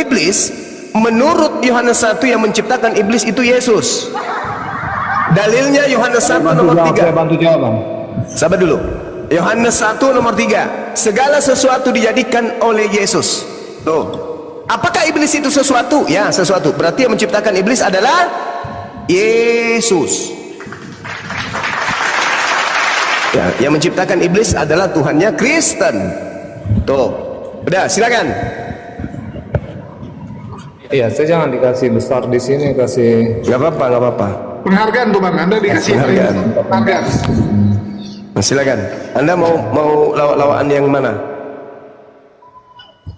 iblis, menurut Yohanes 1 yang menciptakan iblis itu Yesus. Dalilnya Yohanes 1 nomor 3. Saya bantu jawab, Bang. Sabar dulu. Yohanes 1 nomor 3. Segala sesuatu dijadikan oleh Yesus. Tuh. Apakah iblis itu sesuatu? Ya, sesuatu. Berarti yang menciptakan iblis adalah Yesus. Ya, yang menciptakan iblis adalah Tuhannya Kristen. Tuh. Udah, silakan. Iya, saya jangan dikasih besar di sini, kasih. Gak apa-apa, gak apa-apa. Penghargaan tuh Bang, Anda dikasih Penghargaan. penghargaan. Silakan. Anda mau lawak-lawakan yang mana?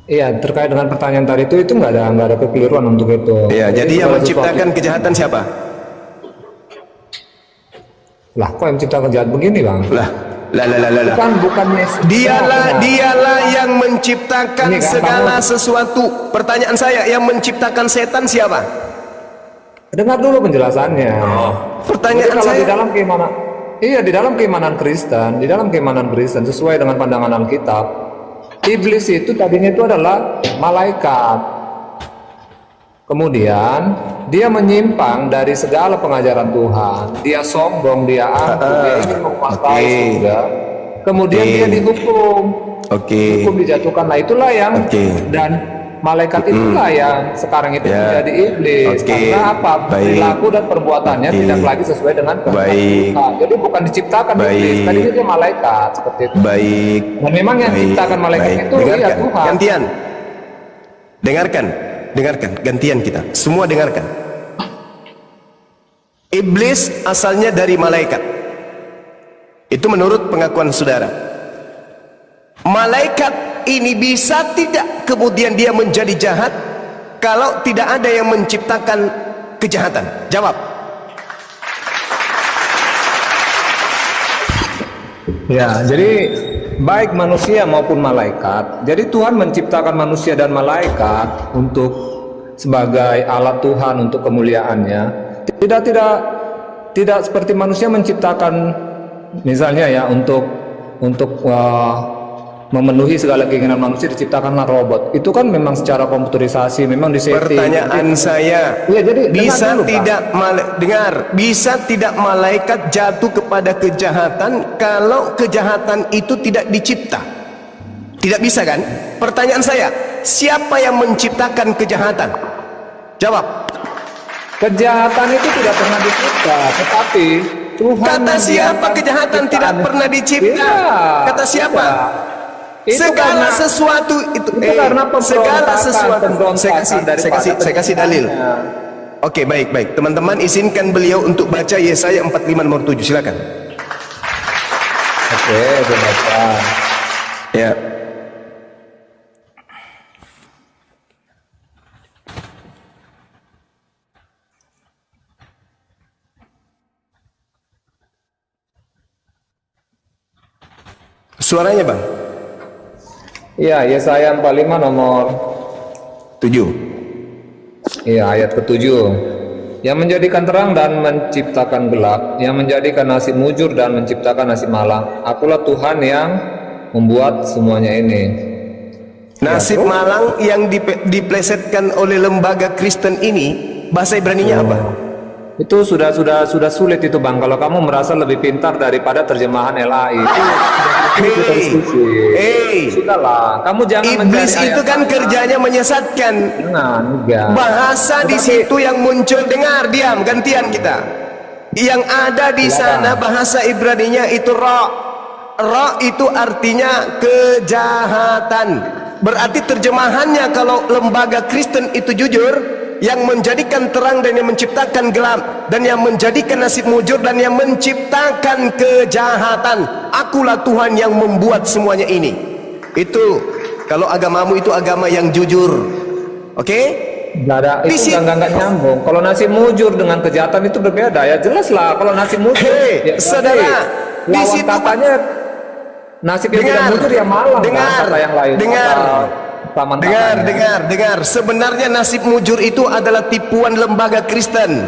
Iya, terkait dengan pertanyaan tadi itu nggak ada kekeliruan untuk itu. Ya, jadi yang segala menciptakan sesuatu- kejahatan siapa? Lah, kok yang menciptakan jahat begini, Bang? Lah. Bukan Yesus. Dialah yang menciptakan Ini kan segala kamu- sesuatu. Pertanyaan saya, yang menciptakan setan siapa? Dengar dulu penjelasannya. Pertanyaan Jadi kalau saya, di dalam keimanan, iya di dalam keimanan Kristen sesuai dengan pandangan Alkitab, iblis itu tadinya itu adalah malaikat. Kemudian dia menyimpang dari segala pengajaran Tuhan. Dia sombong, dia angkuh, dia ingin menguasai surga. Kemudian dia dihukum. Hukum dijatuhkan. Nah itulah yang dan malaikat itulah yang sekarang itu menjadi iblis. Karena apa? Perilaku dan perbuatannya tidak lagi sesuai dengan kehendak Tuhan. Jadi bukan diciptakan iblis, tadinya dia malaikat seperti itu. Dan memang yang menciptakan malaikat itu ya Tuhan. Gantian. Dengarkan, gantian kita. Semua dengarkan. Iblis asalnya dari malaikat. Itu menurut pengakuan saudara. Malaikat ini bisa tidak kemudian dia menjadi jahat kalau tidak ada yang menciptakan kejahatan? Jawab. Ya, jadi baik manusia maupun malaikat. Jadi Tuhan menciptakan manusia dan malaikat untuk sebagai alat Tuhan untuk kemuliaannya. Tidak seperti manusia menciptakan misalnya ya untuk memenuhi segala keinginan manusia diciptakanlah robot. Itu kan memang secara komputerisasi, memang disetting. Pertanyaan saya, ya, jadi bisa dulu, tidak bisa tidak malaikat jatuh kepada kejahatan kalau kejahatan itu tidak dicipta? Tidak bisa kan? Pertanyaan saya, siapa yang menciptakan kejahatan? Jawab. Kejahatan itu tidak pernah dicipta, tetapi Tuhan. Kata siapa kejahatan tidak pernah dicipta? Kata siapa? Segala sesuatu itu karena segala sesuatu. saya kasih dalil. Oke, baik. Teman-teman izinkan beliau untuk baca Yesaya 45 nomor 7. Silakan. Oke, baca. Ya. Suaranya, Bang. Iya, Yesaya 45 nomor 7. Iya, ayat ke-7. Yang menjadikan terang dan menciptakan gelap, yang menjadikan nasib mujur dan menciptakan nasib malang. Akulah Tuhan yang membuat semuanya ini. Nasib malang yang diplesetkan oleh lembaga Kristen ini, bahasa Ibraninya apa? Itu sudah sulit itu, Bang. Kalau kamu merasa lebih pintar daripada terjemahan LAI itu sudahlah. Kamu jangan iblis itu kan kerjanya menyesatkan. Bahasa di situ yang muncul, dengar, diam, gantian kita. Yang ada di sana bahasa Ibraninya itu ra. Ra itu artinya kejahatan. Berarti terjemahannya kalau lembaga Kristen itu jujur, yang menjadikan terang dan yang menciptakan gelap, dan yang menjadikan nasib mujur dan yang menciptakan kejahatan. Akulah Tuhan yang membuat semuanya ini. Itu kalau agamamu itu agama yang jujur. Oke? Itu nggak nyambung. Kalau nasib mujur dengan kejahatan itu berbeda. Ya jelas lah kalau nasib mujur. Ya, saudara, di situ katanya nasib yang tidak mujur ya malang. Dengar. Sebenarnya nasib mujur itu adalah tipuan lembaga Kristen.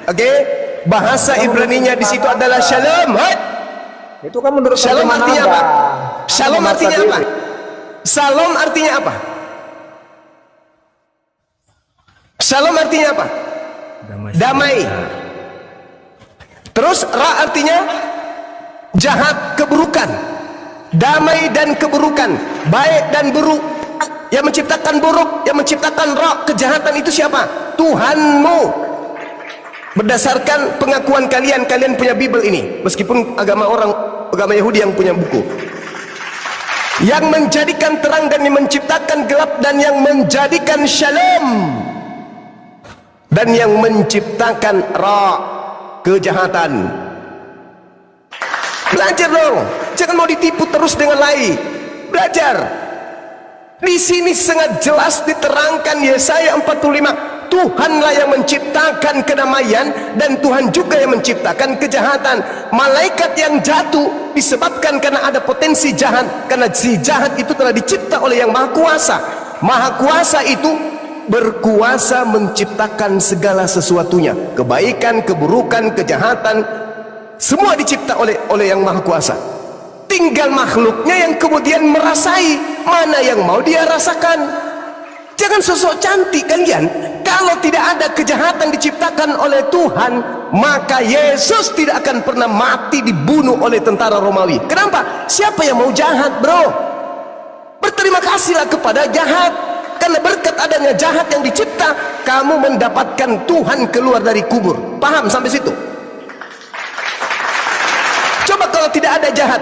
Oke? Bahasa Ibraninya di situ adalah shalom. Itu kan menurut shalom artinya apa? Shalom artinya apa? Shalom artinya apa? Shalom artinya apa? Damai. Terus ra artinya jahat, keburukan. Damai dan keburukan, baik dan buruk. Yang menciptakan buruk, yang menciptakan ra, kejahatan itu siapa? Tuhanmu. Berdasarkan pengakuan kalian, kalian punya Bible ini, meskipun agama Yahudi yang punya buku. Yang menjadikan terang dan yang menciptakan gelap, dan yang menjadikan shalom, dan yang menciptakan ra, kejahatan. Belajar dong, jangan mau ditipu terus dengan lain. Belajar. Di sini sangat jelas diterangkan Yesaya 45, Tuhanlah yang menciptakan kedamaian dan Tuhan juga yang menciptakan kejahatan. Malaikat yang jatuh disebabkan karena ada potensi jahat, karena si jahat itu telah dicipta oleh yang Maha Kuasa. Maha Kuasa itu berkuasa menciptakan segala sesuatunya, kebaikan, keburukan, kejahatan, semua dicipta oleh yang Maha Kuasa. Tinggal makhluknya yang kemudian merasai mana yang mau dia rasakan. Jangan sosok cantik kalian. Kalau tidak ada kejahatan diciptakan oleh Tuhan, maka Yesus tidak akan pernah mati dibunuh oleh tentara Romawi. Kenapa? Siapa yang mau jahat, bro? Berterima kasihlah kepada jahat, karena berkat adanya jahat yang dicipta, kamu mendapatkan Tuhan keluar dari kubur. Paham sampai situ? Coba kalau tidak ada jahat,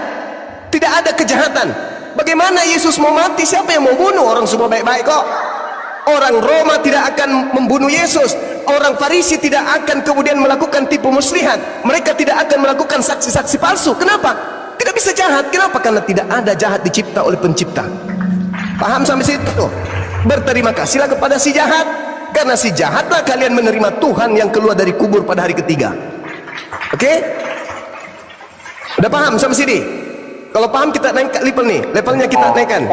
tidak ada kejahatan, bagaimana Yesus mau mati? Siapa yang mau bunuh? Orang semua baik-baik kok. Orang Roma tidak akan membunuh Yesus. Orang Farisi tidak akan kemudian melakukan tipu muslihat. Mereka tidak akan melakukan saksi-saksi palsu. Kenapa? Tidak bisa jahat. Kenapa? Karena tidak ada jahat dicipta oleh pencipta. Paham sampai situ? Berterima kasihlah kepada si jahat, karena si jahatlah kalian menerima Tuhan yang keluar dari kubur pada hari ketiga. Oke? Udah paham sampai sini? Kalau paham kita naik level nih, levelnya kita naikkan.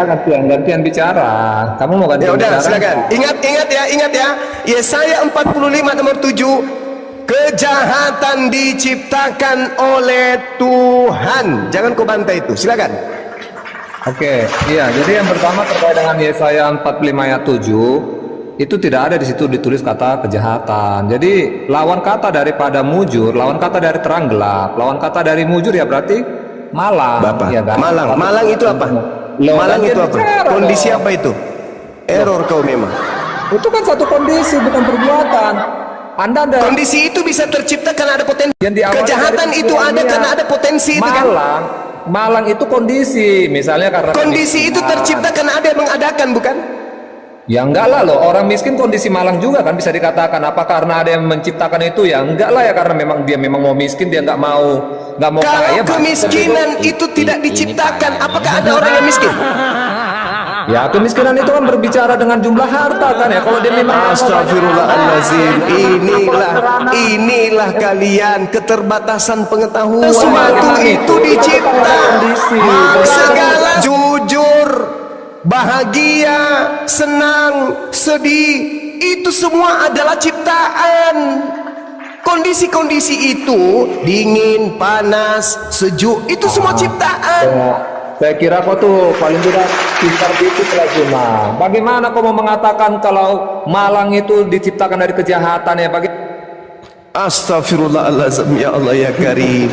Gantian bicara. Kamu mau gantian bicara? Ya udah, silakan. Ingat ya. Yesaya 45 nomor 7. Kejahatan diciptakan oleh Tuhan. Jangan kau bantai itu. Silakan. Oke, iya. Jadi yang pertama terkait dengan Yesaya 45 ayat 7, itu tidak ada di situ ditulis kata kejahatan. Jadi lawan kata daripada mujur, lawan kata dari terang gelap, lawan kata dari mujur ya berarti malang. Bapak, ya kan? Malang itu apa? Malang itu apa? Kondisi apa itu? Error kau memang. Itu kan satu kondisi, bukan perbuatan. Anda ada kondisi itu bisa tercipta karena ada potensi. Kejahatan itu ada karena ada potensi itu kan? Malang itu kondisi, misalnya karena kondisi itu tercipta karena ada yang mengadakan, bukan? Ya enggak lah loh, orang miskin kondisi malang juga kan bisa dikatakan. Apa karena ada yang menciptakan itu? Ya enggak lah ya, karena memang dia mau miskin, dia enggak mau kalau kaya. Kalau kemiskinan itu tidak diciptakan, apakah ada orang yang miskin? Ya kemiskinan itu kan berbicara dengan jumlah harta kan ya. Kalau dia memang astagfirullahaladzim, inilah kalian keterbatasan pengetahuan. Sesuatu itu dicipta, segala jujur, bahagia, senang, sedih, itu semua adalah ciptaan. Kondisi-kondisi itu dingin, panas, sejuk, itu semua ciptaan. Saya kira kau tuh paling tidak pintar dikit lah cuma. Bagaimana kau mau mengatakan kalau malang itu diciptakan dari kejahatan ya? Astagfirullahaladzim, ya Allah ya Karim.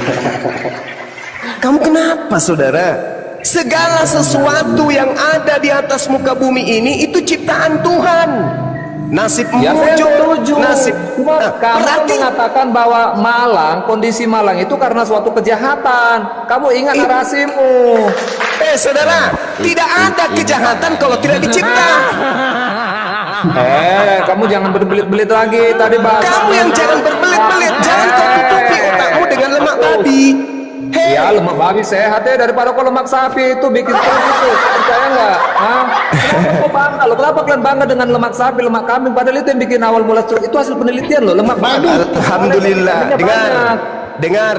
Kamu kenapa saudara? Segala sesuatu yang ada di atas muka bumi ini itu ciptaan Tuhan. Nasib mujur, nasib. Kamu mengatakan bahwa malang, kondisi malang itu karena suatu kejahatan. Kamu ingat narasimu. Saudara, tidak ada kejahatan kalau tidak dicipta. Kamu jangan berbelit-belit lagi. Tadi bahasa. Kamu yang jangan berbelit-belit, jangan kau tutupi otakmu dengan lemak babi. Ya lemak babi sehat ya daripada kalau lemak sapi itu bikin stres itu. Percaya nggak? Kenapa kau bangga loh? Kenapa kalian bangga dengan lemak sapi, lemak kambing? Padahal itu yang bikin awal mula stres itu hasil penelitian loh, lemak babi. Alhamdulillah. Dengar.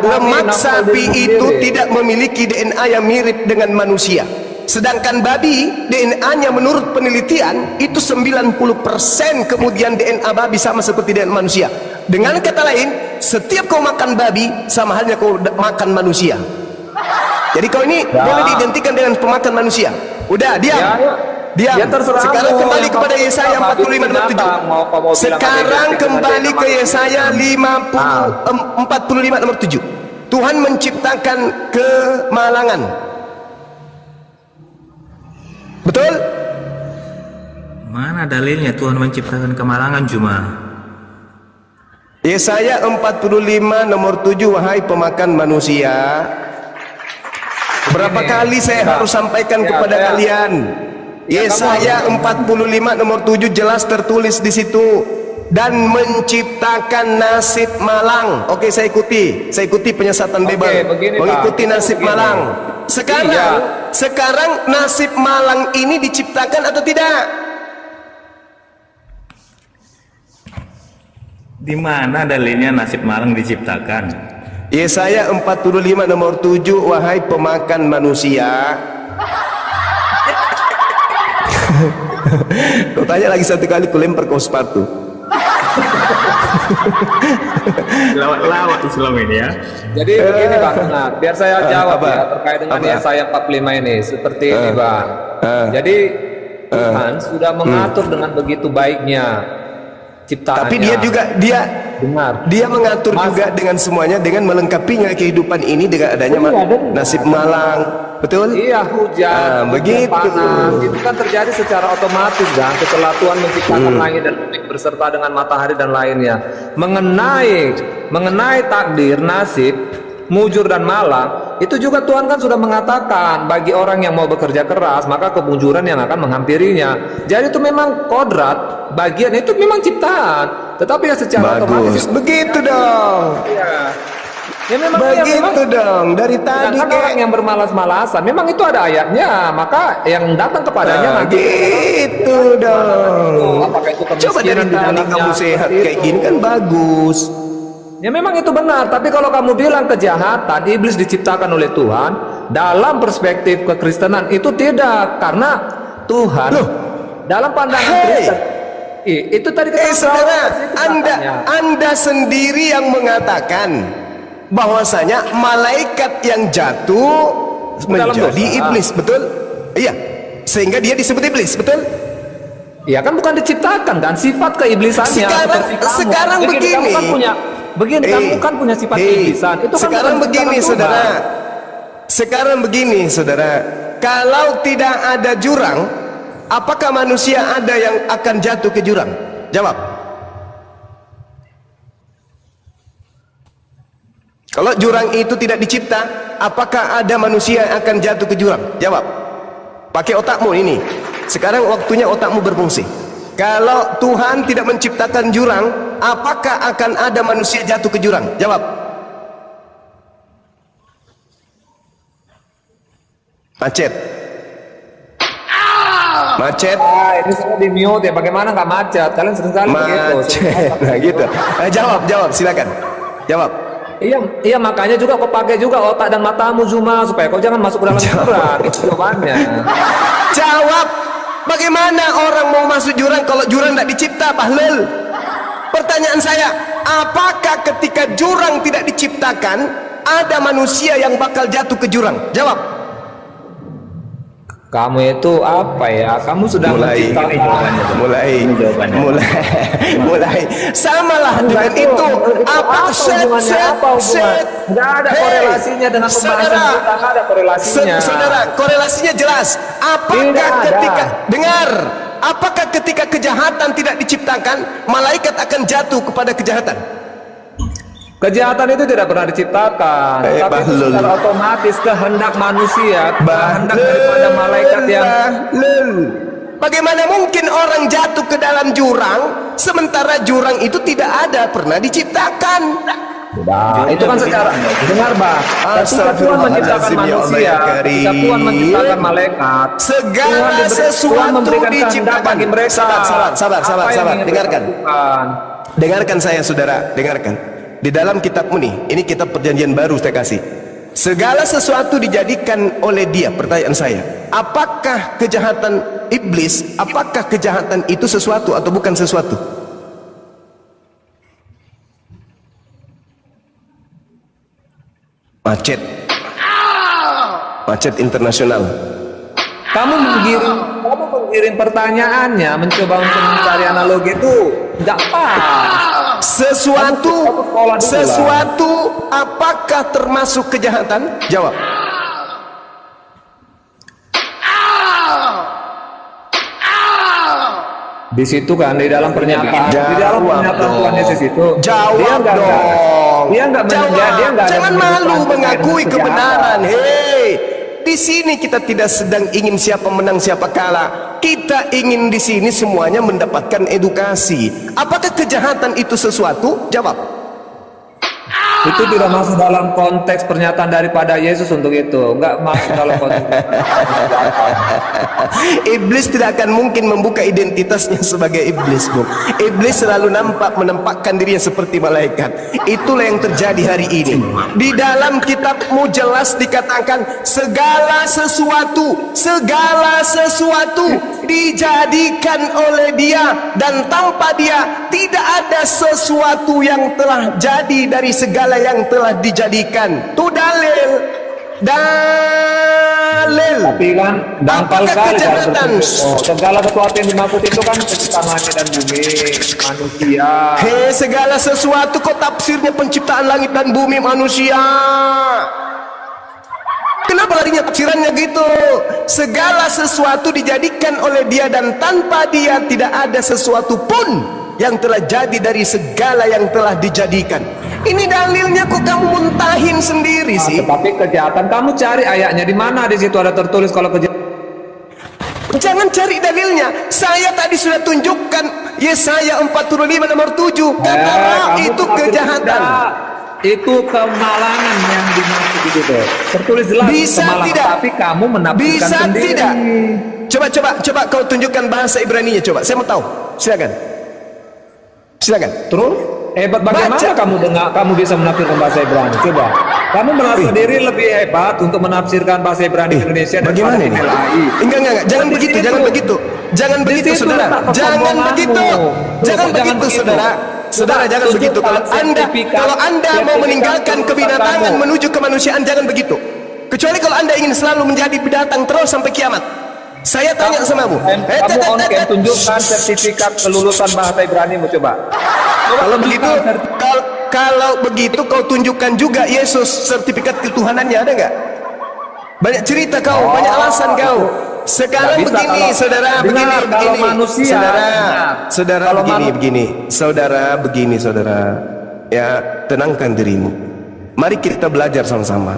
Lemak sapi itu tidak memiliki DNA yang mirip dengan manusia. Sedangkan babi, DNA-nya menurut penelitian itu 90% kemudian DNA babi sama seperti dengan manusia. Dengan kata lain, setiap kau makan babi sama halnya kau makan manusia. Jadi kau ini boleh diidentikan dengan pemakan manusia. Udah, diam. Diam. Ya terserah Sekarang kamu. kembali Yang kepada kamu Yesaya bilang 45 nomor 7. Sekarang kembali ke Yesaya 45 nomor 7. Tuhan menciptakan kemalangan. Betul? Mana dalilnya Tuhan menciptakan kemalangan cuma? Yesaya 45 nomor 7, wahai pemakan manusia. Berapa kali saya harus sampaikan kepada kalian? Yesaya 45 nomor 7 jelas tertulis di situ. Dan menciptakan nasib malang. Oke, saya ikuti penyesatan Bebel. Mengikuti nasib malang. Sekarang nasib malang ini diciptakan atau tidak? Di mana dalilnya nasib malang diciptakan? Yesaya 45 nomor 7, wahai pemakan manusia. Kau tanya lagi satu kali, ku lempar kau sepatu. Lawat Islam ini ya. Jadi begini Bang, nah, biar saya jawab ya terkait dengan Yesaya 45 ini. Seperti ini Bang. Jadi Tuhan sudah mengatur dengan begitu baiknya ciptaannya. Tapi dia mengatur juga dengan semuanya, dengan melengkapinya kehidupan ini dengan adanya nasib malang. Betul? Iya, hujan, begitu. Panas, itu kan terjadi secara otomatis kan. Setelah Tuhan menciptakan langit dan bumi berserta dengan matahari dan lainnya. Mengenai takdir, nasib, mujur dan malang, itu juga Tuhan kan sudah mengatakan bagi orang yang mau bekerja keras, maka kemujuran yang akan menghampirinya. Jadi itu memang kodrat, bagian itu memang ciptaan. Tetapi ya secara otomatis begitu dong. Iya. Ya memang begitu dong. Dari tadi orang yang bermalas-malasan, memang itu ada ayatnya, maka yang datang kepadanya nanti gitu dong. Apakah itu Coba dari tadi kamu sehat kayak gini kan bagus. Ya memang itu benar, tapi kalau kamu bilang kejahatan, iblis diciptakan oleh Tuhan, dalam perspektif kekristenan itu tidak, karena Tuhan dalam pandangan Kristen itu tadi saudara, Anda sendiri yang mengatakan bahwasanya malaikat yang jatuh menjadi iblis, betul? Iya, sehingga dia disebut iblis, betul? Iya kan, bukan diciptakan kan, sifat keiblisannya. Sekarang begini. Kamu kan punya sifat keiblisan. Itu kan sekarang begini, saudara. Sekarang begini, saudara. Kalau tidak ada jurang, apakah manusia ada yang akan jatuh ke jurang? Jawab. Kalau jurang itu tidak dicipta, apakah ada manusia yang akan jatuh ke jurang? Jawab. Pakai otakmu ini. Sekarang waktunya otakmu berfungsi. Kalau Tuhan tidak menciptakan jurang, apakah akan ada manusia jatuh ke jurang? Jawab. Macet. Macet. Ini saya di mute ya. Bagaimana nggak macet? Kalian sering kali begitu. Nah gitu. Jawab, silakan. Jawab. Iya makanya juga kau pakai juga otak dan matamu Zuma, supaya kau jangan masuk ke dalam jurang. Itu jawabannya. Jawab. Bagaimana orang mau masuk jurang kalau jurang tidak dicipta, Bahlul? Pertanyaan saya, apakah ketika jurang tidak diciptakan ada manusia yang bakal jatuh ke jurang? Jawab. Kamu itu apa ya? Kamu sudah menciptakan. Mulai. Samalah dengan itu. Apa Nggak ada korelasinya dengan pembahasan kita. Nggak ada korelasinya. Saudara, korelasinya jelas. Apakah ketika kejahatan tidak diciptakan, malaikat akan jatuh kepada kejahatan? Kejahatan itu tidak pernah diciptakan, tapi itu secara otomatis kehendak manusia, kehendak daripada malaikat yang. Bagaimana mungkin orang jatuh ke dalam jurang sementara jurang itu tidak ada pernah diciptakan? Itu kan secara dengar Bang. Ketika Tuhan menciptakan manusia, ketika Tuhan menciptakan malaikat, segala sesuatu diciptakan bagi mereka. Sabar. Dengarkan saya, saudara, dengarkan. Di dalam kitabmu nih, ini kitab perjanjian baru saya kasih. Segala sesuatu dijadikan oleh dia. Pertanyaan saya, apakah kejahatan iblis, apakah kejahatan itu sesuatu atau bukan sesuatu? Macet internasional. kamu menggiring pertanyaannya, mencoba untuk mencari analogi itu nggak pas. Sesuatu apakah termasuk kejahatan? Jawab. Di situ kan, di dalam pernyataan, Tuhan Yesus itu, jawab dong. Dia nggak Jangan malu mengakui kebenaran. Hei, di sini kita tidak sedang ingin siapa menang siapa kalah. Kita ingin di sini semuanya mendapatkan edukasi. Apakah kejahatan itu sesuatu? Jawab. Itu tidak masuk dalam konteks pernyataan daripada Yesus untuk itu. Enggak masuk dalam konteks. Iblis tidak akan mungkin membuka identitasnya sebagai iblis, Bu. Iblis selalu menampakkan dirinya seperti malaikat. Itulah yang terjadi hari ini. Di dalam kitabmu jelas dikatakan segala sesuatu dijadikan oleh Dia, dan tanpa Dia tidak ada sesuatu yang telah jadi dari segala yang telah dijadikan. Itu dalil. Tapi kan dangkal sekali segala sesuatu yang dimaksud itu kan penciptaan langit dan bumi, manusia. Hei, segala sesuatu kok tafsirnya penciptaan langit dan bumi manusia? Kenapa larinya tafsirannya gitu? Segala sesuatu dijadikan oleh Dia, dan tanpa Dia tidak ada sesuatu pun yang telah jadi dari segala yang telah dijadikan. Ini dalilnya kok kamu muntahin sendiri sih? Tetapi kejahatan, kamu cari ayatnya di mana? Di situ ada tertulis kalau kejahatan. Jangan cari dalilnya. Saya tadi sudah tunjukkan Yesaya 45 nomor 7. Kata itu kejahatan. Itu kemalangan yang dimaksud itu tuh. Tertulis jelas bisa kemalangan, tidak? tapi kamu menafsirkan bisa sendiri. Tidak? Coba kau tunjukkan bahasa Ibraninya, coba. Saya mau tahu. Silakan. Terus hebat bagaimana kamu bisa menafsirkan bahasa Ibrani? Coba. Kamu merasa diri lebih hebat untuk menafsirkan bahasa Ibrani Indonesia bagaimana ini? Enggak. Jangan begitu, Jangan begitu, saudara. Jangan begitu, saudara. Saudara, jangan begitu. Kalau anda mau meninggalkan kebinatangan menuju kemanusiaan, jangan begitu. Kecuali kalau anda ingin selalu menjadi binatang terus sampai kiamat. Saya tanya samamu. Kamu tunjukkan sertifikat kelulusan bahasa Ibrani-mu, coba. Kalau begitu kau tunjukkan juga Yesus sertifikat ketuhanannya, ada nggak? Banyak cerita kau, banyak alasan kau. Sekarang begini, saudara, saudara. Ya, tenangkan dirimu. Mari kita belajar sama-sama.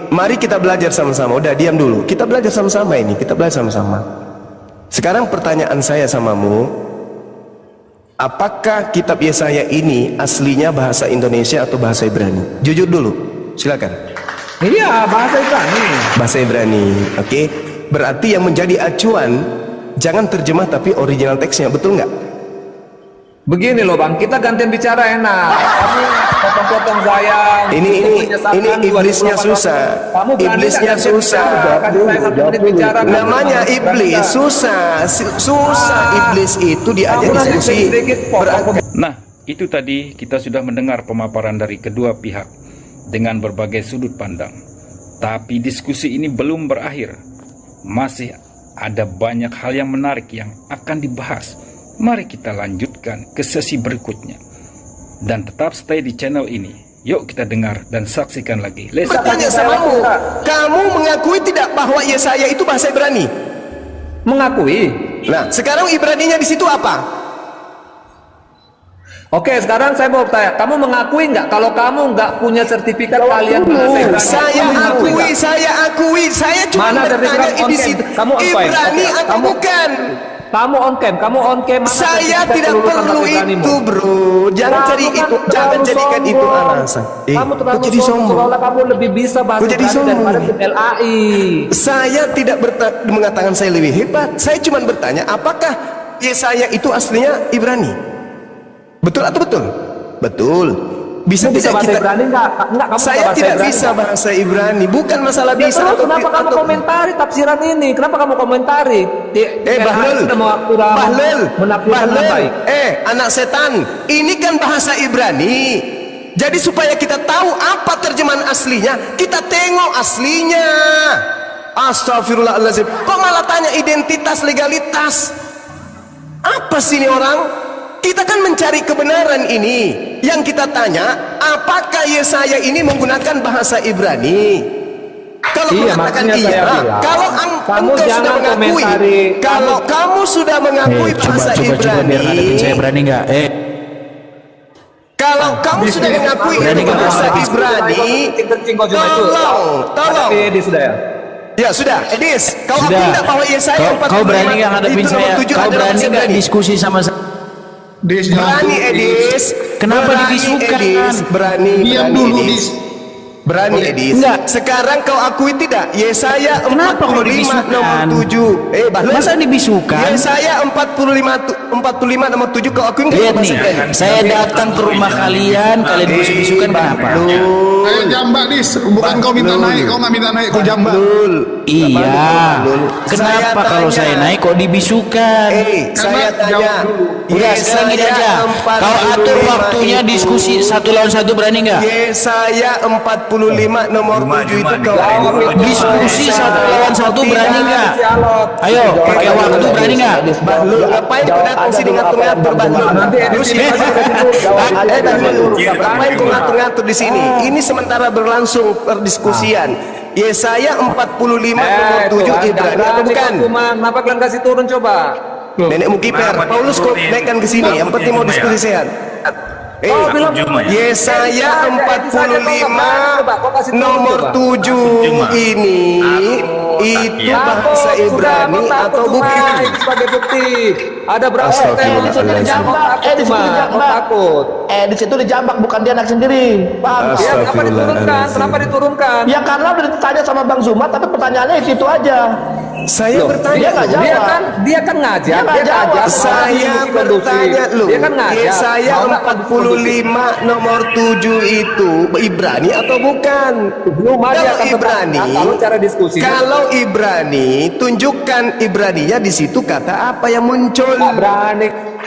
Mari kita belajar sama-sama. Udah, diam dulu. Kita belajar sama-sama ini. Sekarang pertanyaan saya samamu, apakah kitab Yesaya ini aslinya bahasa Indonesia atau bahasa Ibrani? Jujur dulu, silakan. Iya, bahasa Ibrani. Bahasa Ibrani, oke. Berarti yang menjadi acuan jangan terjemah tapi original teksnya, betul nggak? Begini loh Bang, kita gantian bicara enak. Kamu potong-potong saya. Ini iblisnya susah. Iblisnya susah. Namanya iblis susah. Iblis itu diajak diskusi. Nah, itu tadi kita sudah mendengar pemaparan dari kedua pihak dengan berbagai sudut pandang. Tapi diskusi ini belum berakhir. Masih ada banyak hal yang menarik yang akan dibahas. Mari kita lanjutkan ke sesi berikutnya. Dan tetap stay di channel ini. Yuk kita dengar dan saksikan lagi. Bertanya samamu, kamu mengakui tidak bahwa Yesaya itu bahasa Ibrani? Mengakui. Nah, sekarang Ibraninya di situ apa? Oke, sekarang saya mau tanya, kamu mengakui nggak kalau kamu nggak punya sertifikat kalian bahasa Ibrani? Saya akui. Saya cuma bertanya di situ. Ibrani atau bukan? Kamu on cam. Saya tidak perlu itu, bro. Jangan cari itu, jangan jadikan itu alasan. Kamu terlalu jadi sombong. Kamu lebih bisa bahasa Ibrani daripada LAI. Saya tidak mengatakan saya lebih hebat. Saya cuma bertanya, apakah Yesaya itu aslinya Ibrani? Betul atau betul? Betul. Bisa bahasa Ibrani enggak? Saya tidak bisa bahasa Ibrani. Bukan masalah bisa. Kenapa kamu komentari tafsiran ini? Kenapa kamu komentari? Bahlul, anak setan. Ini kan bahasa Ibrani. Jadi supaya kita tahu apa terjemahan aslinya, kita tengok aslinya. Astagfirullahaladzim. Kok malah tanya identitas, legalitas? Apa sih ini orang? Kita kan mencari kebenaran ini. Yang kita tanya, apakah Yesaya ini menggunakan bahasa Ibrani? Kalau mengatakan iya, kalau engkau sudah mengakui, kalau kamu sudah mengakui bahasa Ibrani, saya berani nggak? Kalau kamu sudah mengakui itu bahasa Ibrani, tolong. Ya sudah, Edis, kau akui tidak bahwa Yesaya 45 kau berani nggak ngadepin saya? Kau berani nggak diskusi sama saya? Berani, Edis. Kenapa dibisukan? Berani, Diam dulu, Dis. Berani, Edis. Enggak. Sekarang kau akui tidak? Yesaya Kenapa kau 45 nomor dibisukan? 7. Bahlul. Masa dibisukan? Yesaya 45 nomor 7 kau akui nggak? Lihat nih, saya datang ke rumah kalian bisukan kenapa? Saya jambak, Dis. Bukan kau minta naik, kau nggak minta naik, kau jambak. Iya. Kenapa kalau saya naik kok dibisukan? Saya tanya. Udah sekarang gini aja. Kau atur waktunya diskusi 1 lawan 1, berani nggak? Yesaya 45 nomor 7 itu kau Diskusi 1 lawan 1, berani nggak? Ayo, pakai waktu, berani nggak? Bahlul, ngapain kau datang sini ngatur-ngatur, Bahlul? Terus ngapain kau ngatur-ngatur di sini? Ini sementara berlangsung perdiskusian. Yesaya 45 nomor 7 Ibrani atau bukan? Kenapa kalian kasih turun coba? Nenek Mukiper, Paulus kok naikkan ke sini? Yang penting mau diskusi sehat. Yesaya 45 nomor 7 ini itu bahasa Ibrani atau bukan? Sebagai bukti. Ada berapa? Di situ dijambak, bukan dia anak sendiri. Paham? Kenapa diturunkan? Kenapa diturunkan? Ya karena udah ditanya sama Bang Zuma, tapi pertanyaannya itu aja. Saya bertanya, dia nggak jawab. Dia kan ngajar, Dia ngajar. Saya bertanya loh. Dia kan ngajar. Yesaya 45 nomor 7 itu Ibrani atau bukan? Kalau Ibrani, tunjukkan Ibraninya di situ kata apa yang muncul. Berani.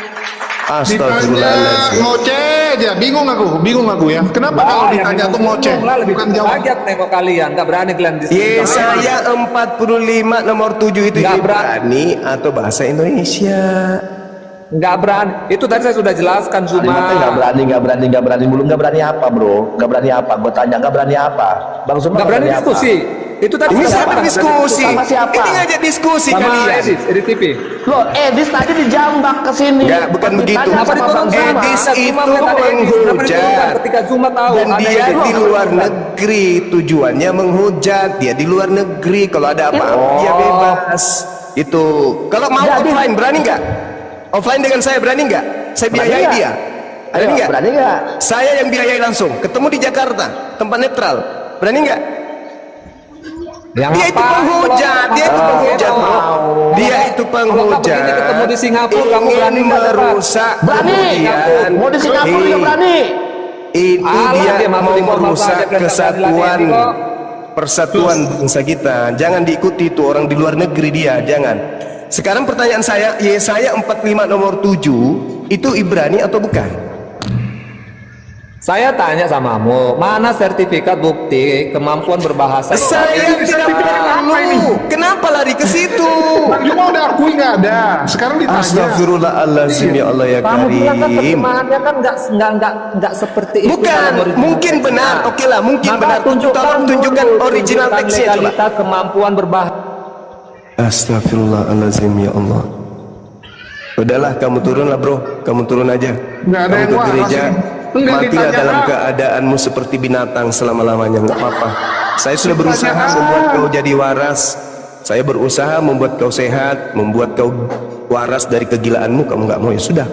Ditanya ngoceh aja, bingung aku ya. Kenapa kalau ditanya tuh ngoceh? Bukan jawab. Kaget nengok kalian, nggak berani kalian diskusi. Yesaya 45 nomor 7 itu Ibrani atau bahasa Indonesia? Nggak berani. Itu tadi saya sudah jelaskan Zuma. Nggak berani belum. Nggak berani apa, bro? Nggak berani apa? Gue tanya nggak berani apa? Bang Zuma nggak berani diskusi. Itu tadi ini siapa diskusi? Sama siapa? Ini ngajak diskusi sama kalian. Edis TV. Loh, Edis tadi dijambak ke sini. Enggak, bukan begitu. Kenapa diturunkan? Edis itu menghujat. Ketika Zuma tahu dan dia di luar negeri, tujuannya menghujat. Dia di luar negeri, kalau ada apa-apa dia bebas. Itu. Kalau mau offline berani nggak? Offline dengan saya berani nggak? Saya biayai dia. Ada nggak? Berani nggak? Saya yang biayai langsung. Ketemu di Jakarta, tempat netral. Berani nggak? Dia itu penghujat, dia itu penghujat. Ketemu di Singapura, kamu berani merusak. Berani. Mau di Singapura juga berani. Itu dia mau merusak kesatuan, persatuan bangsa kita. Jangan diikuti itu orang di luar negeri dia, jangan. Sekarang pertanyaan saya, Yesaya 45 nomor 7 itu Ibrani atau bukan? Saya tanya samamu, mana sertifikat bukti kemampuan berbahasa? Saya tidak perlu. Kenapa lari ke situ? Cuma udah akui nggak ada. Sekarang ditanya. Astagfirullahaladzim, ya Allah ya Kamu bilang kan Karim. terjemahannya kan nggak seperti itu. Bukan, mungkin benar. Oke lah, mungkin benar. Tolong tunjukkan original teksnya coba. Legalitas kemampuan berbahasa. Astagfirullahaladzim, ya Allah. Udahlah, kamu turunlah bro. Kamu turun aja. Nggak ada Kamu yang ke waras gereja. ini. Enggak Matilah ditanya, dalam Kak. keadaanmu seperti binatang selama-lamanya. Nggak apa-apa. Saya sudah berusaha membuat kau jadi waras. Saya berusaha membuat kau sehat, membuat kau waras dari kegilaanmu. Kamu nggak mau, ya sudah.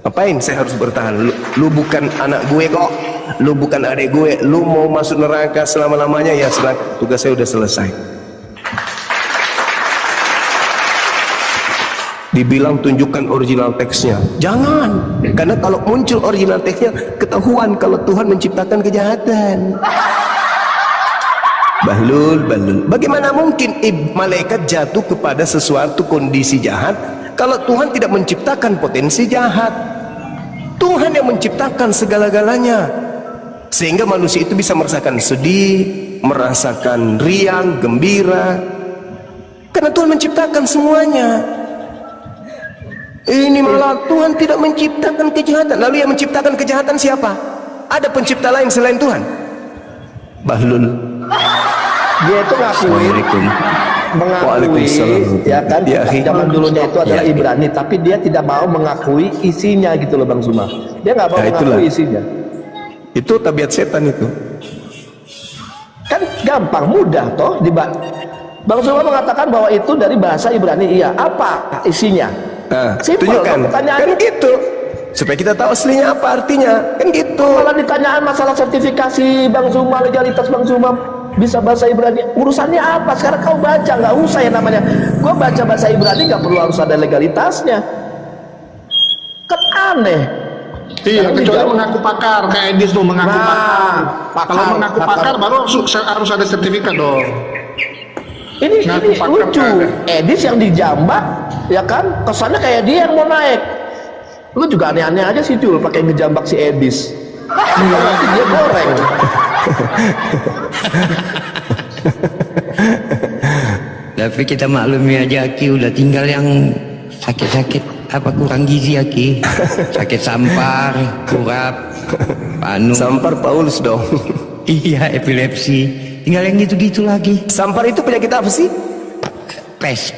Ngapain saya harus bertahan? Lu bukan anak gue kok. Lu bukan adik gue. Lu mau masuk neraka selama-lamanya, ya silakan. Tugas saya udah selesai. Dibilang tunjukkan original teksnya, jangan, karena kalau muncul original teksnya ketahuan kalau Tuhan menciptakan kejahatan. Bahlul, bagaimana mungkin malaikat jatuh kepada sesuatu kondisi jahat kalau Tuhan tidak menciptakan potensi jahat? Tuhan yang menciptakan segala-galanya, sehingga manusia itu bisa merasakan sedih, merasakan riang, gembira, karena Tuhan menciptakan semuanya. Ini malah Tuhan tidak menciptakan kejahatan. Lalu yang menciptakan kejahatan siapa? Ada pencipta lain selain Tuhan? Bahlul. Dia itu mengakui ya kan, zaman dulunya itu adalah Ibrani, tapi dia tidak mau mengakui isinya gitu loh Bang Zuma. Dia nggak mau mengakui isinya. Itu tabiat setan itu. Kan gampang, mudah toh. Bang Zuma mengatakan bahwa itu dari bahasa Ibrani. Iya, apa isinya? Nah, simpel tunjukkan. Kan gitu. Supaya kita tahu aslinya apa artinya. Kan gitu. Malah ditanyaan masalah sertifikasi Bang Zuma, legalitas Bang Zuma bisa bahasa Ibrani. Urusannya apa? Sekarang kau baca, nggak usah ya namanya. Gua baca bahasa Ibrani nggak perlu harus ada legalitasnya. Kan aneh. Iya, kecuali mengaku pakar, kayak Edis tuh mengaku pakar. Kalau mengaku pakar baru harus ada sertifikat dong. Ini lucu. Edis yang dijambak, ya kan? Kesannya kayak dia yang mau naik. Lu juga aneh-aneh aja sih Jul, pakai ngejambak si Edis. Nanti dia goreng. Tapi kita maklumi aja Aki, udah tinggal yang sakit-sakit apa kurang gizi Aki, sakit sampar, kurap, panu. Sampar Paulus dong. Iya, epilepsi. Tinggal yang gitu-gitu lagi. Sampar itu penyakit apa sih? Pes.